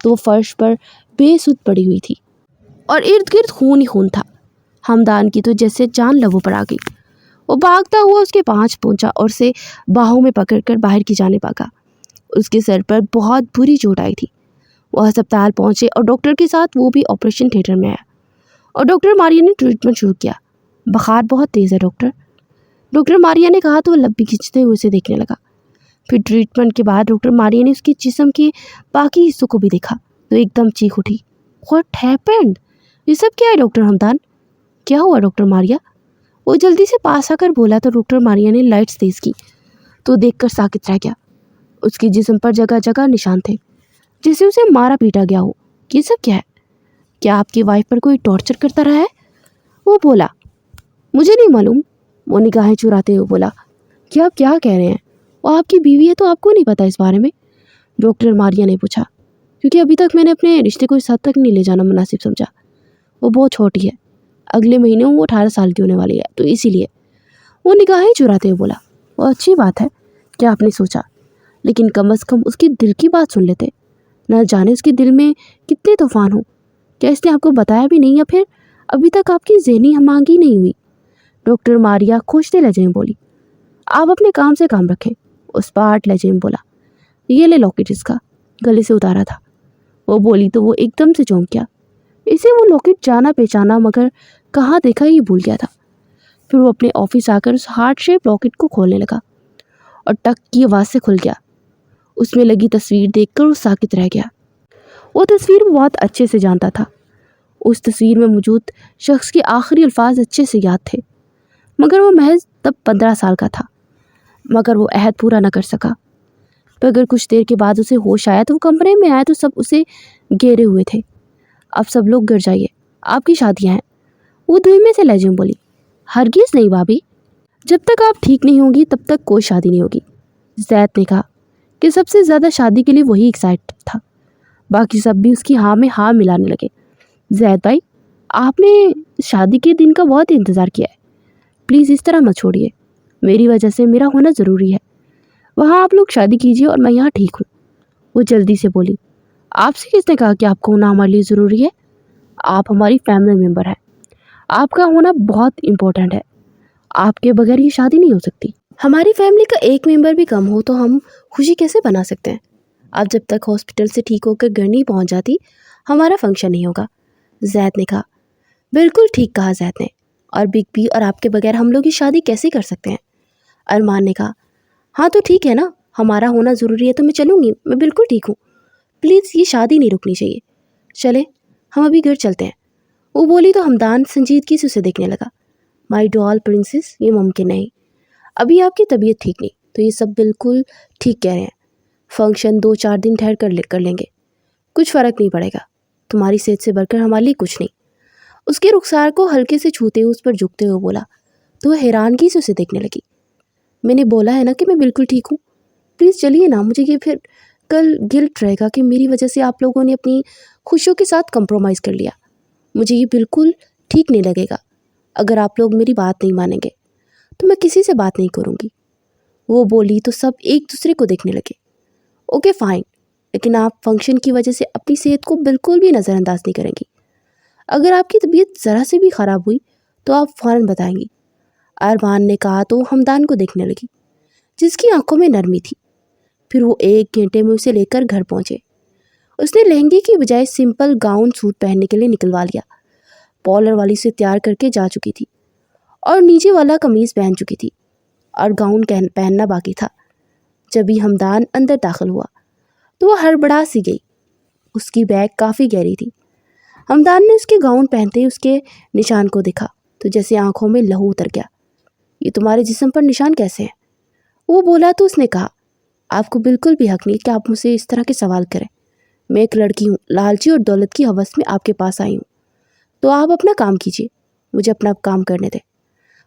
तो वो फर्श पर बेसुध पड़ी हुई थी और इर्द गिर्द खून ही खून था। हमदान की तो जैसे जान लबों पर आ गई। वो भागता हुआ उसके पास पहुंचा और उसे बाहों में पकड़कर बाहर की जाने भागा। उसके सर पर बहुत बुरी चोट आई थी। वो अस्पताल पहुंचे और डॉक्टर के साथ वो भी ऑपरेशन थिएटर में आया और डॉक्टर मारिया ने ट्रीटमेंट शुरू किया। बुखार बहुत तेज़ है डॉक्टर मारिया ने कहा तो वो लब्बी खींचते हुए उसे देखने लगा। फिर ट्रीटमेंट के बाद डॉक्टर मारिया ने उसके जिस्म के बाकी हिस्सों को भी देखा तो एकदम चीख उठी, व्हाट हैपेंड? ये सब क्या है डॉक्टर हमदान? क्या हुआ डॉक्टर मारिया? वो जल्दी से पास आकर बोला तो डॉक्टर मारिया ने लाइट्स तेज़ की तो देखकर साकित रह गया। उसके जिस्म पर जगह जगह निशान थे जैसे उसे मारा पीटा गया हो। ये सब क्या है? क्या आपकी वाइफ पर कोई टॉर्चर करता रहा है? वो बोला, मुझे नहीं मालूम। वो निगाहें चुराते हुए बोला, क्या आप क्या कह रहे हैं? वो आपकी बीवी है तो आपको नहीं पता इस बारे में? डॉक्टर मारिया ने पूछा, क्योंकि अभी तक मैंने अपने रिश्ते को इस हद तक नहीं ले जाना मुनासिब समझा। वो बहुत छोटी है, अगले महीने वो 18 साल की होने वाली है, तो इसीलिए। वो निगाहें चुराते हुए बोला, वो अच्छी बात है क्या आपने सोचा, लेकिन कम अज़ कम उसकी दिल की बात सुन लेते। نہ जाने उसके दिल में कितने तूफान हो। क्या इसने आपको बताया भी नहीं, या फिर अभी तक आपकी ज़हनी मांगी नहीं हुई? डॉक्टर मारिया खोजते लहजे में बोली। आप अपने काम से काम रखें, उस पार्ट लहजे में बोला। ये ले लॉकेट, इसका गले से उतारा था। वो बोली तो वो एकदम से चौंक गया। इसे वो लॉकेट जाना पहचाना, मगर कहाँ देखा ये भूल गया था। फिर वो अपने ऑफिस आकर उस हार्ट शेप लॉकेट को खोलने लगा और टक की आवाज़ से खुल गया। उसमें लगी तस्वीर देखकर वो साकित रह गया। वो तस्वीर वो बहुत अच्छे से जानता था। उस तस्वीर में मौजूद शख्स के आखिरी अल्फाज अच्छे से याद थे, मगर वो महज तब 15 साल का था। मगर वो अहद पूरा न कर सका। तो अगर कुछ देर के बाद उसे होश आया तो वो कमरे में आया तो सब उसे घेरे हुए थे। अब सब लोग घर जाइए, आपकी शादियाँ हैं। वो धीमे से लहजे में बोली। हरगिज़ नहीं भाभी, जब तक आप ठीक नहीं होंगी तब तक कोई शादी नहीं होगी। जैद ने कहा कि सबसे ज़्यादा शादी के लिए वही एक्साइटेड था। बाकी सब भी उसकी हाँ में हाँ मिलाने लगे। जैद भाई, आपने शादी के दिन का बहुत इंतज़ार किया है, प्लीज़ इस तरह मत छोड़िए। मेरी वजह से मेरा होना ज़रूरी है। वहाँ आप लोग शादी कीजिए और मैं यहाँ ठीक हूँ। वो जल्दी से बोली। आपसे किसने कहा कि आपका होना हमारे लिए ज़रूरी है? आप हमारी फैमिली मेम्बर हैं। आपका होना बहुत इम्पोर्टेंट है। आपके बगैर ये शादी नहीं हो सकती। हमारी फैमिली का एक मेंबर भी कम हो तो हम खुशी कैसे बना सकते हैं? आप जब तक हॉस्पिटल से ठीक होकर घर नहीं पहुंच जाती, हमारा फंक्शन नहीं होगा। जैद ने कहा। बिल्कुल ठीक कहा जैद ने। और बिग बी और आपके बगैर हम लोग ये शादी कैसे कर सकते हैं? अरमान ने कहा। हाँ तो ठीक है ना, हमारा होना ज़रूरी है तो मैं चलूँगी, मैं बिल्कुल ठीक हूँ। प्लीज़ ये शादी नहीं रुकनी चाहिए। चले, हम अभी घर चलते हैं। वो बोली तो हमदान संजीदगी से उसे देखने लगा। माई डॉल प्रिंसेस, ये मुमकिन नहीं। अभी आपकी तबीयत ठीक नहीं, तो ये सब बिल्कुल ठीक कह रहे हैं। फंक्शन 2-4 दिन ठहर कर लेंगे, कुछ फ़र्क नहीं पड़ेगा। तुम्हारी सेहत से बढ़कर हमारे लिए कुछ नहीं। उसके रुखसार को हल्के से छूते हुए उस पर झुकते हुए बोला। तो वह हैरानगी से उसे देखने लगी। मैंने बोला है ना कि मैं बिल्कुल ठीक हूँ। प्लीज़ चलिए ना, मुझे ये फिर कल गिल्ट रहेगा कि मेरी वजह से आप लोगों ने अपनी खुशियों के साथ कंप्रोमाइज़ कर लिया। मुझे ये बिल्कुल ठीक नहीं लगेगा। अगर आप लोग मेरी बात नहीं मानेंगे तो मैं किसी से बात नहीं करूँगी। वो बोली तो सब एक दूसरे को देखने लगे। ओके फाइन, लेकिन आप फंक्शन की वजह से अपनी सेहत को बिल्कुल भी नज़रअंदाज नहीं करेंगी। अगर आपकी तबीयत ज़रा से भी ख़राब हुई तो आप फ़ौरन बताएंगी। अरमान ने कहा तो हमदान को देखने लगी, जिसकी आंखों में नरमी थी। फिर वो 1 घंटे में उसे लेकर घर पहुँचे। उसने लहंगे की बजाय सिंपल गाउन सूट पहनने के लिए निकलवा लिया। पॉलर वाली से तैयार करके जा चुकी थी और नीचे वाला कमीज़ पहन चुकी थी और गाउन पहनना बाकी था। जब भी हमदान अंदर दाखिल हुआ तो वह हड़बड़ा सी गई। उसकी बैग काफ़ी गहरी थी। हमदान ने उसके गाउन पहनते ही उसके निशान को देखा तो जैसे आंखों में लहू उतर गया। ये तुम्हारे जिस्म पर निशान कैसे हैं? वो बोला तो उसने कहा, आपको बिल्कुल भी हक नहीं कि आप मुझसे इस तरह के सवाल करें। मैं एक लड़की हूँ, लालची और दौलत की हवस में आपके पास आई हूँ, तो आप अपना काम कीजिए, मुझे अपना काम करने दें।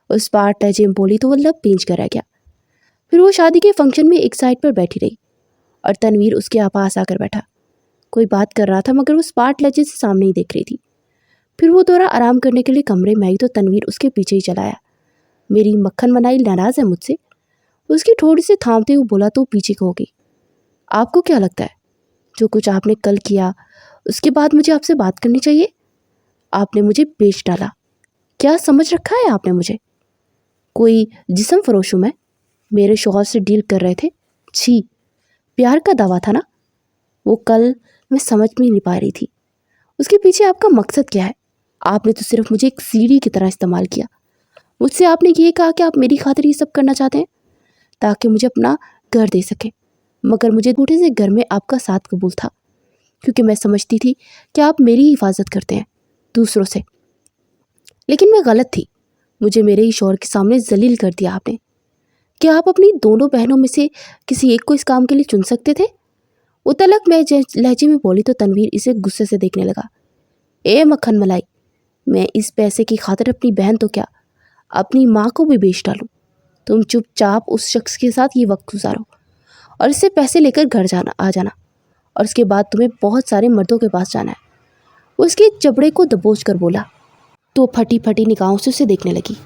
उस पार तहजीम बोली तो वो लब पींच कर रह गया। फिर वो शादी के फंक्शन में एक साइड पर बैठी रही और तनवीर उसके पास आकर बैठा। कोई बात कर रहा था मगर वो स्पार्ट लहजे से सामने ही देख रही थी। फिर वो थोड़ा आराम करने के लिए कमरे में आई तो तनवीर उसके पीछे ही चला आया। मेरी मक्खन मनाई नाराज़ है मुझसे? उसकी थोड़ी सी थामते हुए बोला तो पीछे को हो गई। आपको क्या लगता है जो कुछ आपने कल किया उसके बाद मुझे आपसे बात करनी चाहिए? आपने मुझे बेच डाला। क्या समझ रखा है आपने मुझे? कोई जिस्म फरोश हूँ मैं? मेरे शौहर से डील कर रहे थे? छी, प्यार का दावा था ना वो। कल मैं समझ में नहीं पा रही थी उसके पीछे आपका मकसद क्या है। आपने तो सिर्फ मुझे एक सीढ़ी की तरह इस्तेमाल किया। मुझसे आपने ये कहा कि आप मेरी खातिर ये सब करना चाहते हैं ताकि मुझे अपना घर दे सके, मगर मुझे छोटे से घर में आपका साथ कबूल था क्योंकि मैं समझती थी कि आप मेरी हिफाजत करते हैं दूसरों से। लेकिन मैं गलत थी। मुझे मेरे ही शौहर के सामने जलील कर दिया आपने। क्या आप अपनी दोनों बहनों में से किसी एक को इस काम के लिए चुन सकते थे? वो तलक मैं लहजे में बोली तो तनवीर इसे गुस्से से देखने लगा। ए मक्खन मलाई, मैं इस पैसे की खातिर अपनी बहन तो क्या अपनी माँ को भी बेच डालूं? तुम चुपचाप उस शख्स के साथ ये वक्त गुजारो और इससे पैसे लेकर घर आ जाना और उसके बाद तुम्हें बहुत सारे मर्दों के पास जाना है। वो उसके चबड़े को दबोच कर बोला तो फटी फटी निगाहों से उसे देखने लगी।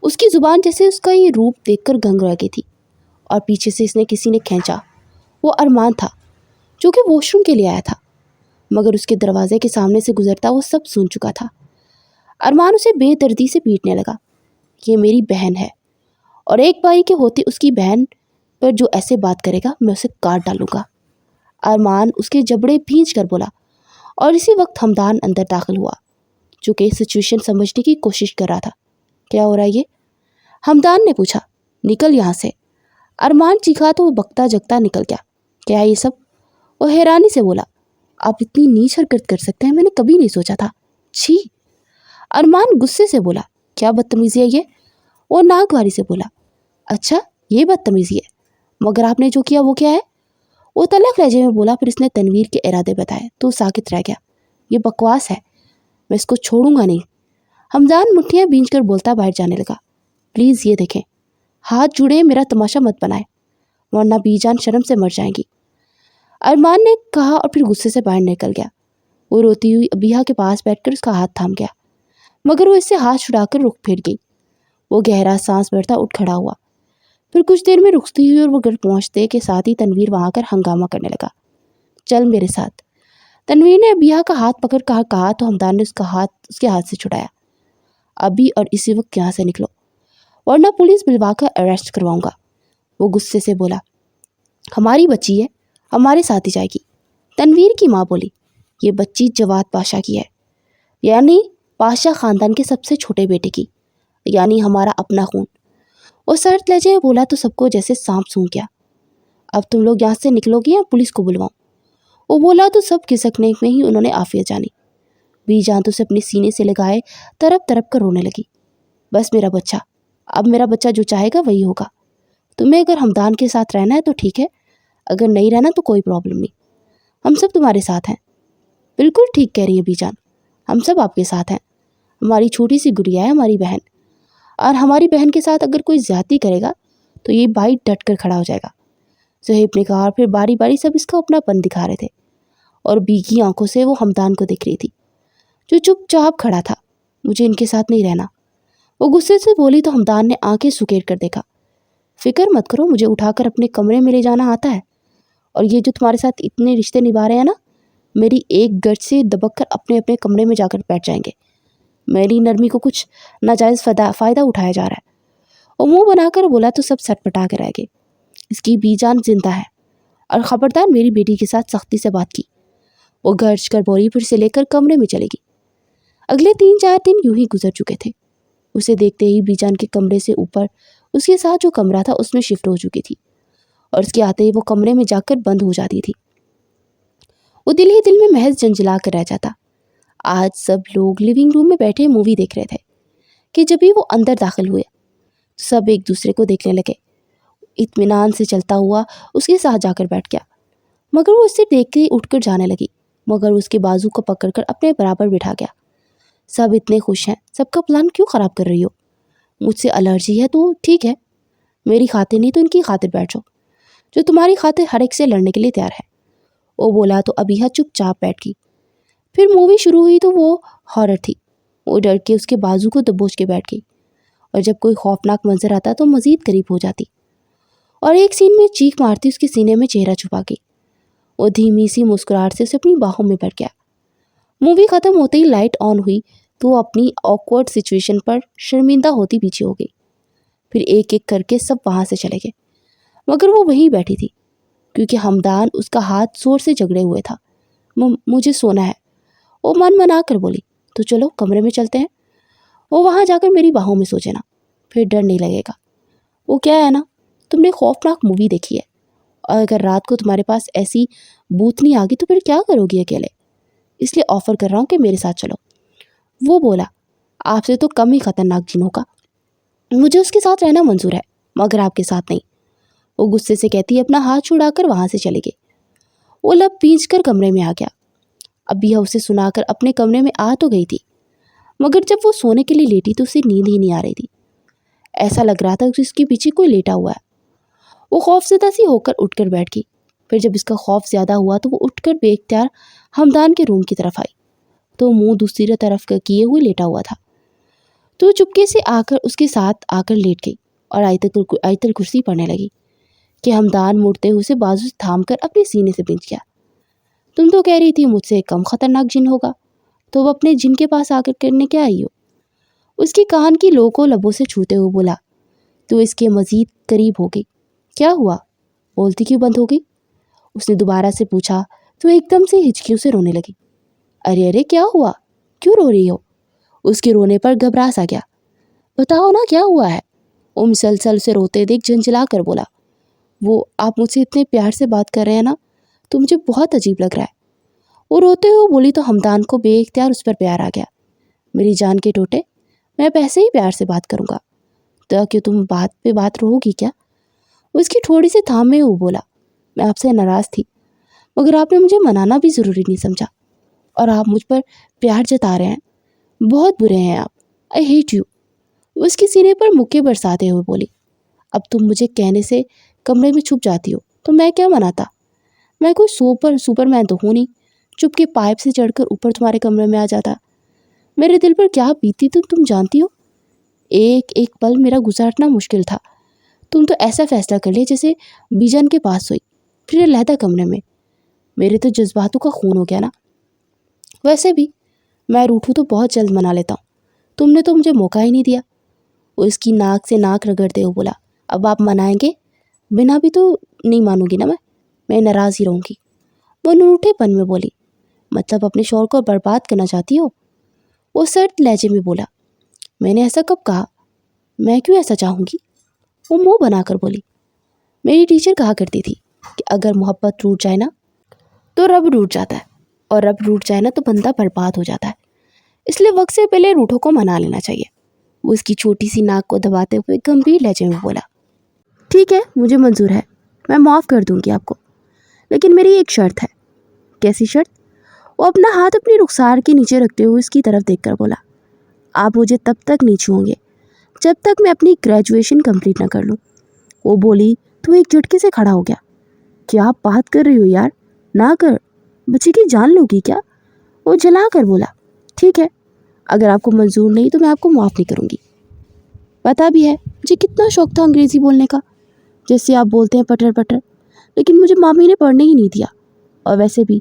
उसकी ज़ुबान जैसे उसका ये रूप देखकर गंग रह गई थी और पीछे से इसने किसी ने खींचा। वो अरमान था جو کہ واش روم کے لیے آیا تھا، مگر اس کے دروازے کے سامنے سے گزرتا وہ سب سن چکا تھا۔ ارمان اسے بے دردی سے پیٹنے لگا۔ یہ میری بہن ہے اور ایک بھائی کے ہوتے اس کی بہن پر جو ایسے بات کرے گا میں اسے کاٹ ڈالوں گا۔ ارمان اس کے جبڑے بھینچ کر بولا، اور اسی وقت ہمدان اندر داخل ہوا جو کہ سچویشن سمجھنے کی کوشش کر رہا تھا۔ کیا ہو رہا ہے یہ؟ ہمدان نے پوچھا۔ نکل یہاں سے، ارمان چیخا تو وہ بکتا جگتا نکل گیا۔ کیا یہ سب؟ وہ حیرانی سے بولا۔ آپ اتنی نیچ حرکت کر سکتے ہیں، میں نے کبھی نہیں سوچا تھا، چھی۔ ارمان غصے سے بولا، کیا بدتمیزی ہے یہ؟ وہ ناگواری سے بولا، اچھا یہ بدتمیزی ہے، مگر آپ نے جو کیا وہ کیا ہے؟ وہ تلخ لہجے میں بولا، پھر اس نے تنویر کے ارادے بتائے تو ساکت رہ گیا۔ یہ بکواس ہے، میں اس کو چھوڑوں گا نہیں۔ ہمدان مٹھیاں بھینچ کر بولتا باہر جانے لگا۔ پلیز یہ دیکھیں، ہاتھ جڑے میرا تماشا مت بنائے ورنہ بی جان شرم سے مر جائیں گی، ارمان نے کہا اور پھر غصے سے باہر نکل گیا۔ وہ روتی ہوئی ابیہا کے پاس بیٹھ کر اس کا ہاتھ تھام گیا، مگر وہ اس سے ہاتھ چھڑا کر رخ پھیر گئی۔ وہ گہرا سانس بھرتا اٹھ کھڑا ہوا، پھر کچھ دیر میں رخصتی ہوئی اور وہ گھر پہنچتے کے ساتھ ہی تنویر وہاں کر ہنگامہ کرنے لگا۔ چل میرے ساتھ، تنویر نے ابیہا کا ہاتھ پکڑ کہا تو ہمدان نے اس کے ہاتھ سے چھڑایا۔ ابھی اور اسی وقت یہاں سے نکلو ورنہ پولیس بلوا کر اریسٹ کرواؤں گا، وہ غصے سے بولا۔ ہماری بچی ہے، ہمارے ساتھ ہی جائے گی، تنویر کی ماں بولی۔ یہ بچی جواد پاشا کی ہے، یعنی پاشا خاندان کے سب سے چھوٹے بیٹے کی، یعنی ہمارا اپنا خون، وہ سرد لہجے میں بولا تو سب کو جیسے سانپ سونگھ گیا۔ اب تم لوگ یہاں سے نکلو گے یا پولیس کو بلواؤں؟ وہ بولا تو سب کھسکنے میں ہی انہوں نے عافیت جانی۔ بی جان تو اسے اپنے سینے سے لگائے تڑپ تڑپ کر رونے لگی۔ بس میرا بچہ، اب میرا بچہ جو چاہے گا وہی ہوگا، تمہیں اگر ہمدان کے ساتھ رہنا ہے تو ٹھیک ہے، اگر نہیں رہنا تو کوئی پرابلم نہیں، ہم سب تمہارے ساتھ ہیں۔ بالکل ٹھیک کہہ رہی ہے بی جان، ہم سب آپ کے ساتھ ہیں، ہماری چھوٹی سی گڑیا ہے ہماری بہن، اور ہماری بہن کے ساتھ اگر کوئی زیادتی کرے گا تو یہ بھائی ڈٹ کر کھڑا ہو جائے گا، صہیب نے کہا، اور پھر باری باری سب اس کا اپنا پن دکھا رہے تھے اور بیگی آنکھوں سے وہ ہمدان کو دیکھ رہی تھی جو چپ چاپ کھڑا تھا۔ مجھے ان کے ساتھ نہیں رہنا، وہ غصے سے بولی تو ہمدان نے آنکھیں سکیر کر دیکھا۔ فکر مت کرو، مجھے اٹھا کر اپنے کمرے میں لے جانا آتا ہے، اور یہ جو تمہارے ساتھ اتنے رشتے نبھا رہے ہیں نا، میری ایک گرج سے دبک کر اپنے اپنے کمرے میں جا کر بیٹھ جائیں گے۔ میری نرمی کو کچھ ناجائز فائدہ اٹھایا جا رہا ہے۔ وہ منہ بنا کر بولا تو سب سٹ پٹا کے رہ گئے۔ اس کی بی جان زندہ ہے، اور خبردار میری بیٹی کے ساتھ سختی سے بات کی، وہ گرج کر بولی، پھر سے لے کر کمرے میں چلے گی۔ اگلے 3-4 دن یوں ہی گزر چکے تھے۔ اسے دیکھتے ہی بی جان کے کمرے سے اوپر اس کے ساتھ جو کمرہ تھا اس میں شفٹ ہو چکی تھی، اور اس کے آتے ہی وہ کمرے میں جا کر بند ہو جاتی تھی۔ وہ دل ہی دل میں محض جنجلا کر رہ جاتا۔ آج سب لوگ لیونگ روم میں بیٹھے مووی دیکھ رہے تھے کہ جب ہی وہ اندر داخل ہوئے سب ایک دوسرے کو دیکھنے لگے۔ اطمینان سے چلتا ہوا اس کے ساتھ جا کر بیٹھ گیا، مگر وہ اس سے دیکھ کے اٹھ کر جانے لگی، مگر اس کے بازو کو پکڑ کر اپنے برابر بٹھا گیا۔ سب اتنے خوش ہیں، سب کا پلان کیوں خراب کر رہی ہو؟ مجھ سے الرجی ہے تو ٹھیک ہے، میری خاطر نہیں تو ان کی خاطر بیٹھ جاؤ، جو تمہاری خاطر ہر ایک سے لڑنے کے لیے تیار ہے، وہ بولا تو ابیہا چپ چاپ بیٹھ گئی۔ پھر مووی شروع ہوئی تو وہ ہارر تھی، وہ ڈر کے اس کے بازو کو دبوچ کے بیٹھ گئی، اور جب کوئی خوفناک منظر آتا تو مزید قریب ہو جاتی، اور ایک سین میں چیخ مارتی اس کے سینے میں چہرہ چھپا گئی۔ وہ دھیمی سی مسکراہٹ سے اسے اپنی باہوں میں بھر گیا۔ مووی ختم ہوتے ہی لائٹ آن ہوئی تو وہ اپنی آکورڈ سچویشن پر شرمندہ ہوتی پیچھے ہو گئی۔ پھر ایک ایک کر کے سب وہاں سے چلے گئے، مگر وہ وہیں بیٹھی تھی کیونکہ ہمدان اس کا ہاتھ زور سے جگڑے ہوئے تھا۔ مجھے سونا ہے، وہ من منا کر بولی۔ تو چلو کمرے میں چلتے ہیں، وہ وہاں جا کر میری باہوں میں سو جانا، پھر ڈر نہیں لگے گا۔ وہ کیا ہے نا، تم نے خوفناک مووی دیکھی ہے، اور اگر رات کو تمہارے پاس ایسی بوتنی آ گئی تو پھر کیا کرو گی اکیلے؟ اس لیے آفر کر رہا ہوں کہ میرے ساتھ چلو۔ وہ بولا، آپ سے تو کم ہی خطرناک جن ہوگا، مجھے اس کے ساتھ رہنا منظور ہے مگر آپ کے ساتھ نہیں، وہ غصے سے کہتی اپنا ہاتھ چھڑا کر وہاں سے چلے گئی۔ وہ لب پینچ کر کمرے میں آ گیا۔ ابیہا اسے سنا کر اپنے کمرے میں آ تو گئی تھی، مگر جب وہ سونے کے لیے لیٹی تو اسے نیند ہی نہیں آ رہی تھی، ایسا لگ رہا تھا کہ اس کے پیچھے کوئی لیٹا ہوا ہے۔ وہ خوفزدہ سی ہو کر اٹھ کر بیٹھ گئی۔ پھر جب اس کا خوف زیادہ ہوا تو وہ اٹھ کر بے اختیار ہمدان کے روم کی طرف آئی تو منہ دوسری طرف کیے ہوئے لیٹا ہوا تھا، تو چپکے سے آ کر اس کے ساتھ آ کر لیٹ گئی اور آیت الکرسی پڑھنے لگی کہ ہمدان مڑتے ہوئے اسے بازو سے تھام کر اپنے سینے سے بھینچ گیا۔ تم تو کہہ رہی تھی مجھ سے کم خطرناک جن ہوگا، تو وہ اپنے جن کے پاس آ کر کرنے کیا آئی ہو؟ اس کی کان کی لو کو لبوں سے چھوتے ہوئے بولا۔ تو اس کے مزید قریب ہو گئی۔ کیا ہوا؟ بولتی کیوں بند ہو گئی؟ اس نے دوبارہ سے پوچھا تو ایک دم سے ہچکیوں سے رونے لگی۔ ارے ارے کیا ہوا؟ کیوں رو رہی ہو؟ اس کے رونے پر گھبراہٹ آ گیا۔ بتاؤ نا کیا ہوا ہے؟ وہ مسلسل سے روتے دیکھ جھنجھلا کر بولا۔ وہ آپ مجھ سے اتنے پیار سے بات کر رہے ہیں نا تو مجھے بہت عجیب لگ رہا ہے۔ وہ روتے ہوئے بولی تو ہمدان کو بے اختیار اس پر پیار آ گیا۔ میری جان کے ٹوٹے، میں ایسے ہی پیار سے بات کروں گا تو کہ تم بات پہ بات رہو گی کیا؟ اس کی تھوڑی سی تھامے ہوئے بولا۔ میں آپ سے ناراض تھی مگر آپ نے مجھے منانا بھی ضروری نہیں سمجھا، اور آپ مجھ پر پیار جتا رہے ہیں، بہت برے ہیں آپ، آئی ہیٹ یو۔ اس کی سینے پر مکے برساتے ہوئے بولی۔ اب تم مجھے کہنے سے کمرے میں چھپ جاتی ہو تو میں کیا مناتا؟ میں کوئی سپر مین تو ہوں نہیں، چپ کے پائپ سے چڑھ کر اوپر تمہارے کمرے میں آ جاتا۔ میرے دل پر کیا بیتی تم جانتی ہو؟ ایک ایک پل میرا گزارنا مشکل تھا۔ تم تو ایسا فیصلہ کر لیا جیسے بیجن کے پاس ہوئی، پھر علیحدہ کمرے میں۔ میرے تو جذباتوں کا خون ہو گیا نا۔ ویسے بھی میں روٹھوں تو بہت جلد منا لیتا ہوں، تم نے تو مجھے موقع ہی نہیں دیا۔ وہ اس کی ناک سے ناک رگڑتے ہوئے بولا۔ اب آپ منائیں گے؟ بنا بھی تو نہیں مانوں گی نا میں ناراض ہی رہوں گی۔ وہ نروٹھے پن میں بولی۔ مطلب اپنے شوہر کو برباد کرنا چاہتی ہو؟ وہ سرد لہجے میں بولا۔ میں نے ایسا کب کہا؟ میں کیوں ایسا چاہوں گی؟ وہ منہ بنا کر بولی۔ میری ٹیچر کہا کرتی تھی کہ اگر محبت ٹوٹ جائے نا تو رب ٹوٹ جاتا ہے، اور رب ٹوٹ جائے نا تو بندہ برباد ہو جاتا ہے، اس لیے وقت سے پہلے روٹھوں کو منا لینا چاہیے۔ وہ اس کی چھوٹی سی ناک کو دباتے ہوئے گمبھیر لہجے میں بولا۔ ٹھیک ہے، مجھے منظور ہے، میں معاف کر دوں گی آپ کو، لیکن میری ایک شرط ہے۔ کیسی شرط؟ وہ اپنا ہاتھ اپنی رخسار کے نیچے رکھتے ہوئے اس کی طرف دیکھ کر بولا۔ آپ مجھے تب تک نہیں چھوؤں گے جب تک میں اپنی گریجویشن کمپلیٹ نہ کر لوں۔ وہ بولی تو ایک جھٹکے سے کھڑا ہو گیا۔ کیا آپ بات کر رہی ہو یار؟ نہ کر، بچے کی جان لو گی کیا؟ وہ جلا کر بولا۔ ٹھیک ہے، اگر آپ کو منظور نہیں تو میں آپ کو معاف نہیں کروں گی۔ پتہ بھی ہے مجھے کتنا شوق تھا انگریزی بولنے کا، جیسے آپ بولتے ہیں پٹر پٹر، لیکن مجھے مامی نے پڑھنے ہی نہیں دیا۔ اور ویسے بھی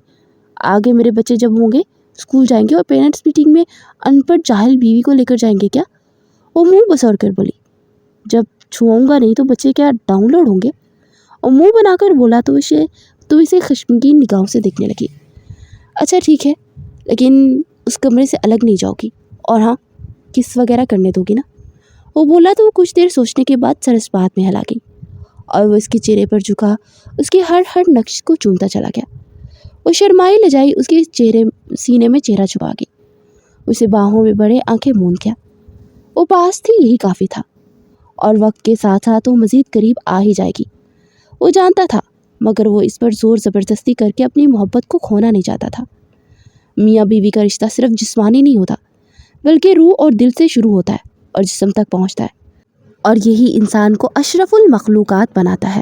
آگے میرے بچے جب ہوں گے اسکول جائیں گے اور پیرنٹس میٹنگ میں ان پڑھ جاہل بیوی کو لے کر جائیں گے کیا؟ وہ منہ بسور کر بولی۔ جب چھوؤں گا نہیں تو بچے کیا ڈاؤن لوڈ ہوں گے؟ اور منہ بنا کر بولا تو اسے خشمگین نگاہوں سے دیکھنے لگی۔ اچھا ٹھیک ہے، لیکن اس کمرے سے الگ نہیں جاؤ گی، اور ہاں کس وغیرہ کرنے دو گی نا؟ وہ بولا تو وہ کچھ دیر سوچنے کے بعد سر اس بات میں ہلا گئی، اور وہ اس کے چہرے پر جھکا اس کے ہر نقش کو چومتا چلا گیا۔ وہ شرمائی لجائی اس کے سینے میں چہرہ چھپا گئی، اسے باہوں میں بڑے آنکھیں موند کیا۔ وہ پاس تھی، یہی کافی تھا، اور وقت کے ساتھ ساتھ وہ مزید قریب آ ہی جائے گی، وہ جانتا تھا، مگر وہ اس پر زور زبردستی کر کے اپنی محبت کو کھونا نہیں چاہتا تھا۔ میاں بیوی کا رشتہ صرف جسمانی نہیں ہوتا، بلکہ روح اور دل سے شروع ہوتا ہے اور جسم تک پہنچتا ہے، اور یہی انسان کو اشرف المخلوقات بناتا ہے۔